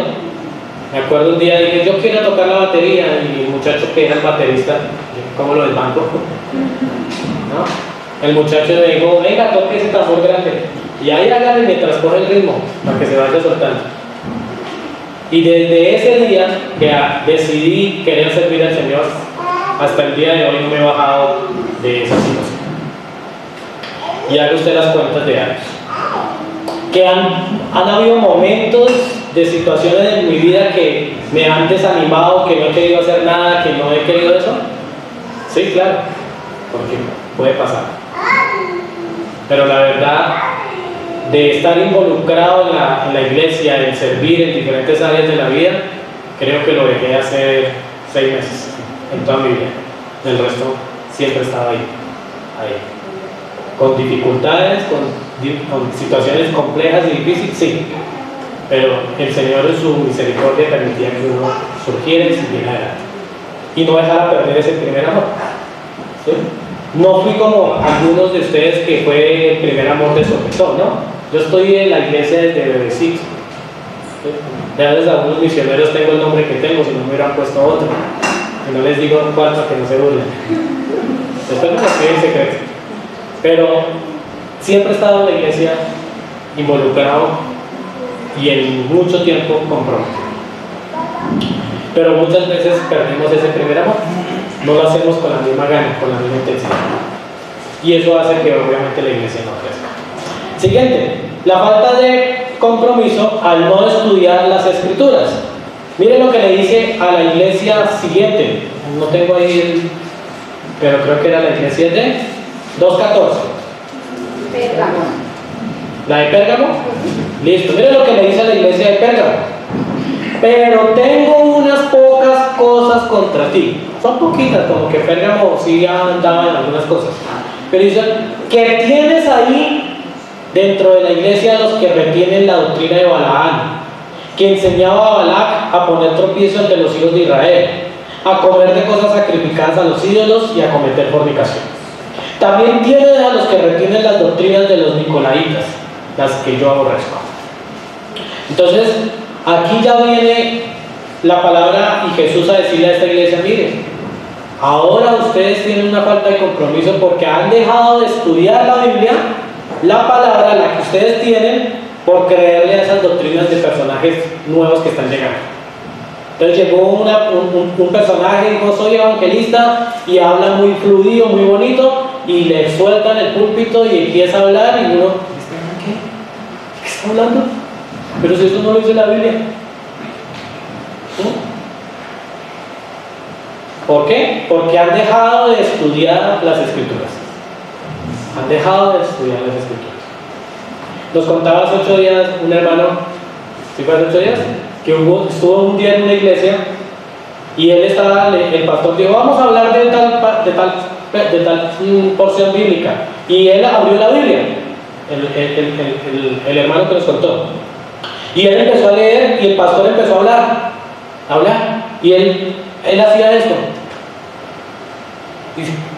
Me acuerdo un día, dije, yo quiero tocar la batería, y el muchacho que era el baterista, como lo del banco, ¿no? El muchacho me dijo, venga, toque ese tambor grande, y ahí hágale mientras coge el ritmo, para que se vaya soltando. Y desde ese día que decidí querer servir al Señor, hasta el día de hoy no me he bajado de esa situación. Y haga usted las cuentas de años. Que han habido momentos de situaciones en mi vida que me han desanimado, que no he querido hacer nada, que no he querido eso. Sí, claro, porque puede pasar. Pero la verdad, de estar involucrado en la iglesia, en servir en diferentes áreas de la vida, creo que lo dejé hace 6 meses en toda mi vida. El resto siempre estaba ahí. Con dificultades, con situaciones complejas y difíciles, sí. Pero el Señor en su misericordia permitía que uno surgiera y siguiera adelante. Y no dejara perder ese primer amor. ¿Sí? No fui como algunos de ustedes que fue el primer amor de sopetón, ¿no? Yo estoy en la iglesia desde bebecito. ¿Sí? Gracias a algunos misioneros tengo el nombre que tengo, si no me hubieran puesto otro. Y no les digo cuál para que no se burlen. Después me lo escriben en secreto. Pero siempre he estado en la iglesia involucrado y en mucho tiempo comprometido. Pero muchas veces perdemos ese primer amor. No lo hacemos con la misma gana, con la misma intensidad. Y eso hace que obviamente la iglesia no crezca. Siguiente, la falta de compromiso al no estudiar las escrituras. Miren lo que le dice a la iglesia siguiente. No tengo ahí pero creo que era la iglesia de 2.14. Pérgamo. ¿La de Pérgamo? Listo, miren lo que le dice a la iglesia de Pérgamo. Pero tengo unas pocas cosas contra ti. Son poquitas, como que Pérgamo sí andaba en algunas cosas. Pero dice que tienes ahí dentro de la iglesia los que retienen la doctrina de Balaam, que enseñaba a Balac a poner tropiezo ante los hijos de Israel, a comer de cosas sacrificadas a los ídolos y a cometer fornicación. También tienes a los que retienen las doctrinas de los nicolaitas, las que yo aborrezco. Entonces, aquí ya viene la palabra y Jesús a decirle a esta iglesia, miren, ahora ustedes tienen una falta de compromiso porque han dejado de estudiar la Biblia, la palabra, la que ustedes tienen, por creerle a esas doctrinas de personajes nuevos que están llegando. Entonces llegó un personaje y dijo, soy evangelista, y habla muy fluido, muy bonito, y le sueltan el púlpito y empieza a hablar, y uno, ¿qué? ¿De qué está hablando? Pero si eso no lo dice la Biblia. ¿Sí? ¿Por qué? Porque han dejado de estudiar las Escrituras. Han dejado de estudiar las Escrituras. Nos contaba hace 8 días un hermano, ¿sí fue hace 8 días? Que estuvo un día en una iglesia y el pastor dijo, vamos a hablar de tal porción bíblica. Y él abrió la Biblia, el hermano que nos contó. Y él empezó a leer y el pastor empezó a hablar. Y él hacía esto.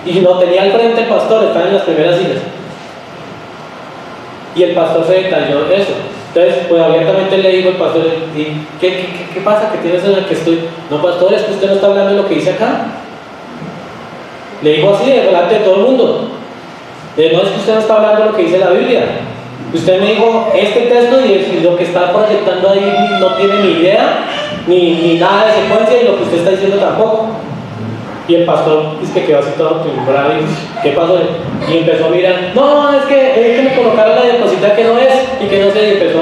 Y no tenía al frente el pastor, estaba en las primeras sillas. Y el pastor se detalló eso. Entonces, pues abiertamente le digo al pastor, ¿qué pasa? ¿Qué tienes en el que estoy? No, pastor, es que usted no está hablando de lo que dice acá. Le digo así, delante de todo el mundo. No, es que usted no está hablando de lo que dice la Biblia. Usted me dijo este texto y lo que está proyectando ahí no tiene ni idea, ni nada de secuencia, y lo que usted está diciendo tampoco. Y el pastor dice que quedó así todo timbrado y ¿qué pasó? Y empezó a mirar, no, es que me colocaron la diapositiva que no es y que no sé, y empezó.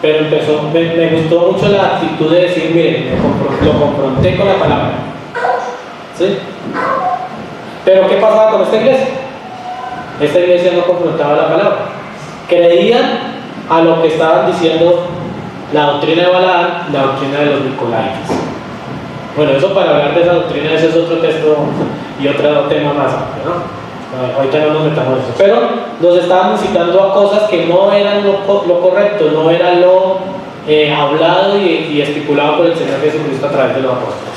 Pero me gustó mucho la actitud de decir, miren, lo confronté con la palabra. ¿Sí? Pero ¿qué pasaba con esta iglesia? Esta iglesia no confrontaba la palabra. Creían a lo que estaban diciendo la doctrina de Balaam, la doctrina de los Nicolaitas. Bueno, eso para hablar de esa doctrina, ese es otro texto y otro tema más amplio, ¿no? Ahorita no nos metamos en eso. Pero nos estaban incitando a cosas que no eran lo correcto, no era lo hablado y estipulado por el Señor Jesucristo a través de los apóstoles.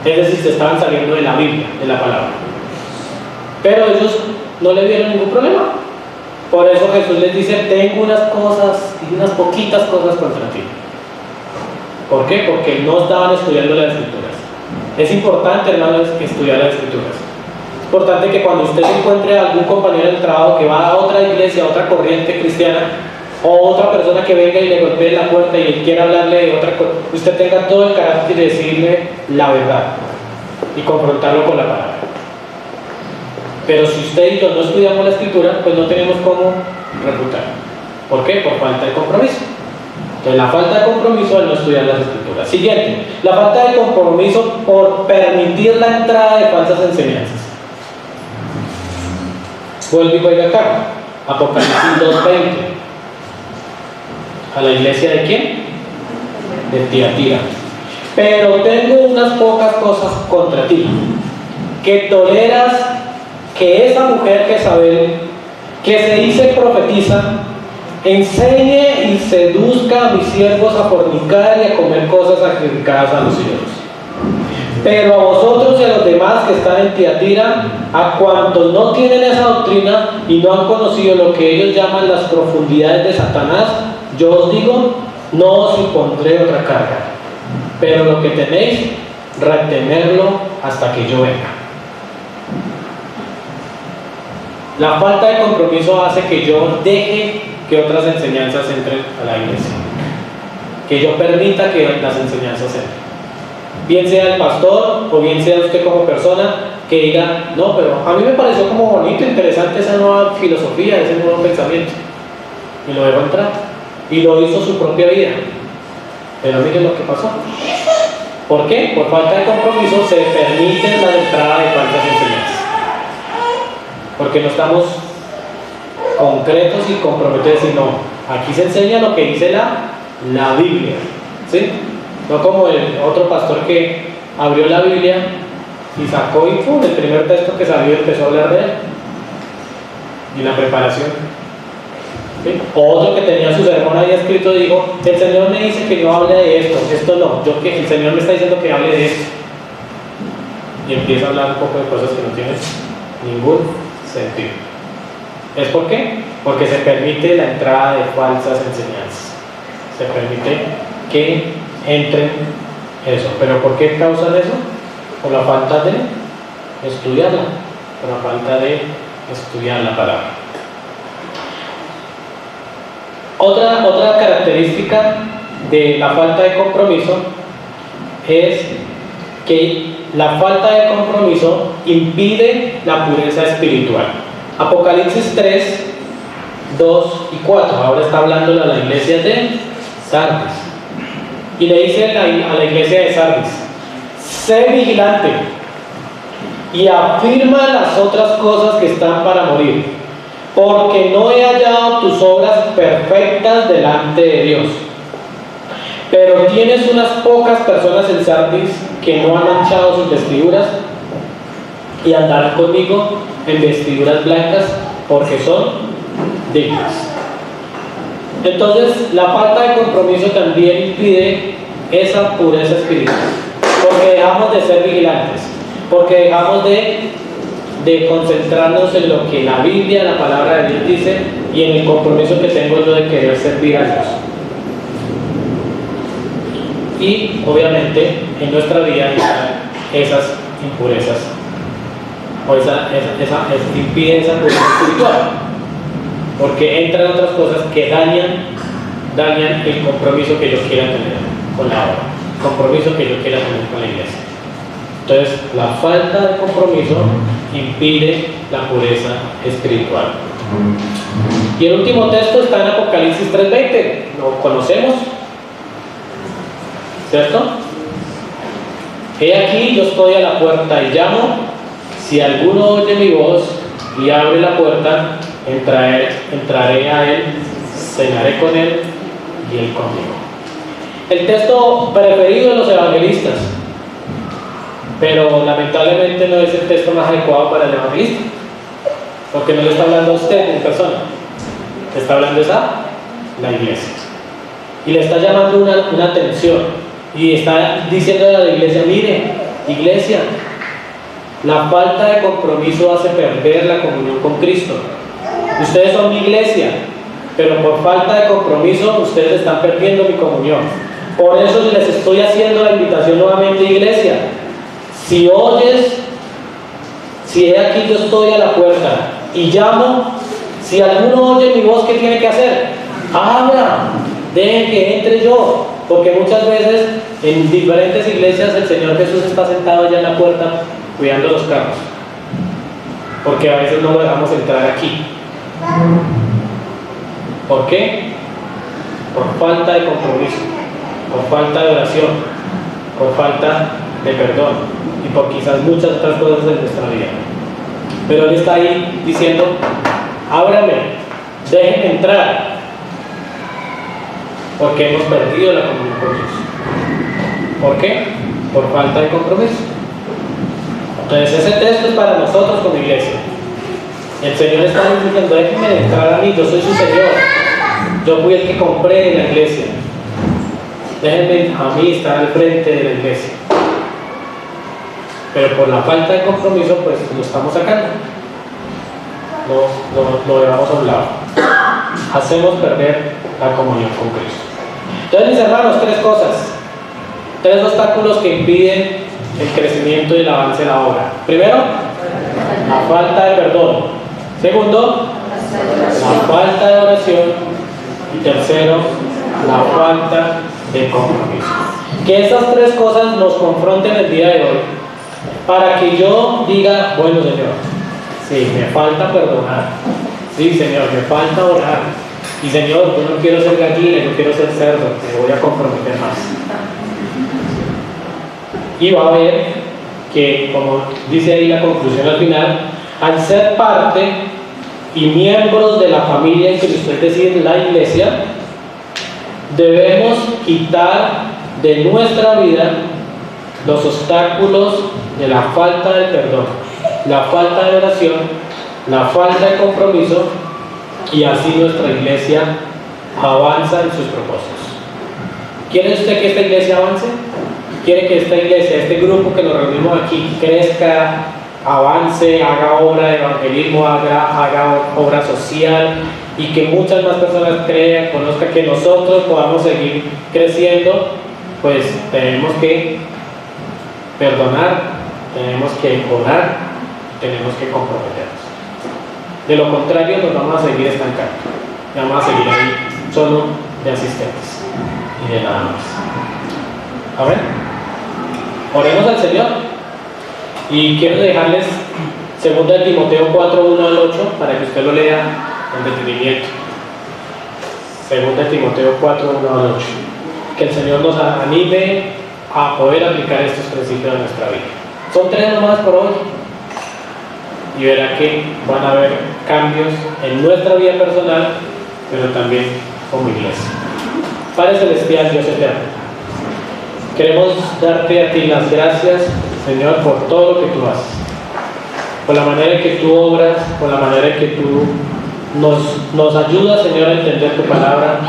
Es decir, se estaban saliendo de la Biblia, de la palabra. Pero ellos no le vieron ningún problema. Por eso Jesús les dice, tengo unas cosas y unas poquitas cosas contra ti. ¿Por qué? Porque no estaban estudiando las Escrituras. Es importante, hermanos, estudiar las Escrituras. Es importante que cuando usted encuentre a algún compañero de trabajo que va a otra iglesia, a otra corriente cristiana, o otra persona que venga y le golpee la puerta y él quiera hablarle de otra cosa, usted tenga todo el carácter de decirle la verdad y confrontarlo con la palabra. Pero si usted y yo no estudiamos la Escritura, pues no tenemos cómo refutar. ¿Por qué? Por falta de compromiso. Entonces, la falta de compromiso al no estudiar las Escrituras. Siguiente, la falta de compromiso por permitir la entrada de falsas enseñanzas. Vuelvo y voy acá, Apocalipsis 2:20. ¿A la iglesia de quién? De Tiatira. Pero tengo unas pocas cosas contra ti, que toleras que esa mujer Jezabel, que se dice profetiza, enseñe y seduzca a mis siervos a fornicar y a comer cosas sacrificadas a los ídolos. Pero a vosotros y a los demás que están en Tiatira, a cuantos no tienen esa doctrina y no han conocido lo que ellos llaman las profundidades de Satanás, yo os digo, no os impondré otra carga, pero lo que tenéis, retenerlo hasta que yo venga. La falta de compromiso hace que yo deje que otras enseñanzas entren a la iglesia, que yo permita que las enseñanzas entren. Bien sea el pastor o bien sea usted como persona que diga, no, pero a mí me pareció como bonito, interesante esa nueva filosofía, ese nuevo pensamiento, y lo dejó entrar y lo hizo su propia vida. Pero miren lo que pasó. ¿Por qué? Por falta de compromiso se permite la entrada de falsas enseñanzas, porque no estamos concretos y comprometidos, sino aquí se enseña lo que dice la Biblia, ¿sí? No como el otro pastor que abrió la Biblia y sacó y ¡pum! El primer texto que salió empezó a hablar de él y la preparación, ¿sí? O otro que tenía su sermón ahí escrito dijo, el Señor me dice que no hable de esto no, que el Señor me está diciendo que hable de esto, y empieza a hablar un poco de cosas que no tienen ningún sentido. ¿Es por qué? Porque se permite la entrada de falsas enseñanzas, se permite que entren eso. ¿Pero por qué causan eso? Por la falta de estudiarla, por la falta de estudiar la palabra. Otra característica de la falta de compromiso es que la falta de compromiso impide la pureza espiritual. Apocalipsis 3, 2 y 4. Ahora está hablando a la iglesia de Sardis. Y le dice a la iglesia de Sardis, sé vigilante y afirma las otras cosas que están para morir, porque no he hallado tus obras perfectas delante de Dios. Pero tienes unas pocas personas en Sardis que no han manchado sus vestiduras y andarán conmigo en vestiduras blancas, porque son dignas. Entonces, la falta de compromiso también impide esa pureza espiritual, porque dejamos de ser vigilantes, porque dejamos de de concentrarnos en lo que la Biblia, la palabra de Dios dice y en el compromiso que tengo yo de querer servir a Dios. Y obviamente en nuestra vida están esas impurezas, o impide esa pureza espiritual, porque entran otras cosas que dañan el compromiso que yo quiera tener con la obra, el compromiso que yo quiera tener con la iglesia. Entonces, la falta de compromiso impide la pureza espiritual. Y el último texto está en Apocalipsis 3:20, lo conocemos, ¿cierto? He aquí, yo estoy a la puerta y llamo. Si alguno oye mi voz y abre la puerta, entraré a él, cenaré con él y él conmigo. El texto preferido de los evangelistas, pero lamentablemente no es el texto más adecuado para el evangelista, porque no le está hablando a usted en persona, le está hablando a la iglesia y le está llamando una atención y está diciendo a la iglesia: mire, iglesia, la falta de compromiso hace perder la comunión con Cristo. Ustedes son mi iglesia, pero por falta de compromiso ustedes están perdiendo mi comunión. Por eso les estoy haciendo la invitación nuevamente, iglesia. Si oyes, si he aquí yo estoy a la puerta y llamo, si alguno oye mi voz, ¿qué tiene que hacer? Abra, dejen que entre yo, porque muchas veces en diferentes iglesias el Señor Jesús está sentado allá en la puerta cuidando los carros, porque a veces no lo dejamos entrar aquí. ¿Por qué? Por falta de compromiso, por falta de oración, por falta de perdón y por quizás muchas otras cosas en nuestra vida. Pero Él está ahí diciendo: ábrame, déjenme entrar, porque hemos perdido la comunión con Dios. ¿Por qué? Por falta de compromiso. Entonces ese texto es para nosotros como iglesia. El Señor está diciendo: déjenme entrar a mí, yo soy su Señor, yo fui el que compré en la iglesia, déjenme a mí estar al frente de la iglesia. Pero por la falta de compromiso, pues lo estamos sacando, lo llevamos a un lado, hacemos perder la comunión con Cristo. Entonces, mis hermanos, tres obstáculos que impiden el crecimiento y el avance de la obra. Primero, la falta de perdón. Segundo, la falta de oración. Y tercero, la falta de compromiso. Que esas tres cosas nos confronten el día de hoy, para que yo diga: bueno, Señor, sí, me falta perdonar, sí, Señor, me falta orar, y Señor, yo no quiero ser gallina, yo quiero ser cerdo, me voy a comprometer más. Y va a ver que, como dice ahí la conclusión al final, al ser parte y miembros de la familia en Cristo, es decir, la iglesia, debemos quitar de nuestra vida los obstáculos de la falta de perdón, la falta de oración, la falta de compromiso, y así nuestra iglesia avanza en sus propósitos. ¿Quiere usted que esta iglesia avance? ¿Quiere que esta iglesia, este grupo que nos reunimos aquí, crezca, avance, haga obra de evangelismo, haga obra social, y que muchas más personas crean, conozcan, que nosotros podamos seguir creciendo? Pues tenemos que perdonar, tenemos que orar, tenemos que comprometernos. De lo contrario, nos vamos a seguir estancando, vamos a seguir ahí solo de asistentes y de nada más. Amén. Oremos al Señor, y quiero dejarles 2 Timoteo 4:1 al 8 para que usted lo lea con detenimiento. 2 Timoteo 4:1 al 8. Que el Señor nos anime a poder aplicar estos principios en nuestra vida. Son 3 nomás por hoy, y verá que van a haber cambios en nuestra vida personal, pero también como iglesia. Padre Celestial, Dios eterno, queremos darte a ti las gracias, Señor, por todo lo que tú haces, por la manera en que tú obras, por la manera en que tú nos ayudas, Señor, a entender tu palabra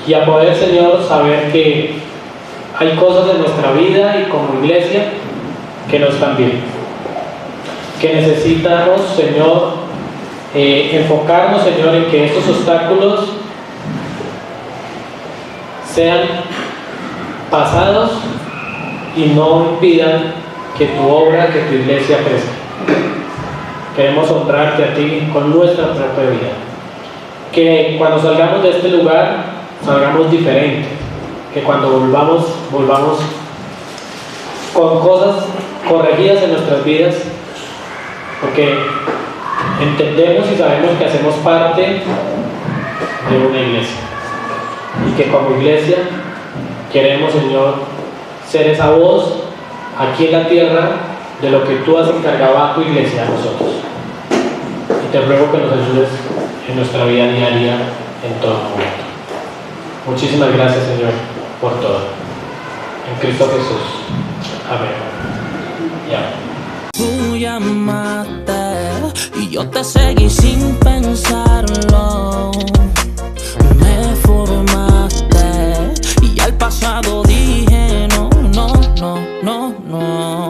y a poder, Señor, saber que hay cosas en nuestra vida y como iglesia que no están bien. que necesitamos, Señor, enfocarnos, Señor, en que estos obstáculos sean pasados y no impidan que tu obra, que tu iglesia crezca. Queremos honrarte a ti con nuestra propia vida. Que cuando salgamos de este lugar, salgamos diferentes. Que cuando volvamos con cosas corregidas en nuestras vidas, porque entendemos y sabemos que hacemos parte de una iglesia. Y que como iglesia queremos, Señor, ser esa voz aquí en la tierra de lo que tú has encargado a tu iglesia, a nosotros. Y te ruego que nos ayudes en nuestra vida diaria, en todo momento. Muchísimas gracias, Señor, por todo. En Cristo Jesús. Amén. Tú llamaste y yo te seguí sin pensarlo. Me formaste y al pasado dije no, no, no, no, no.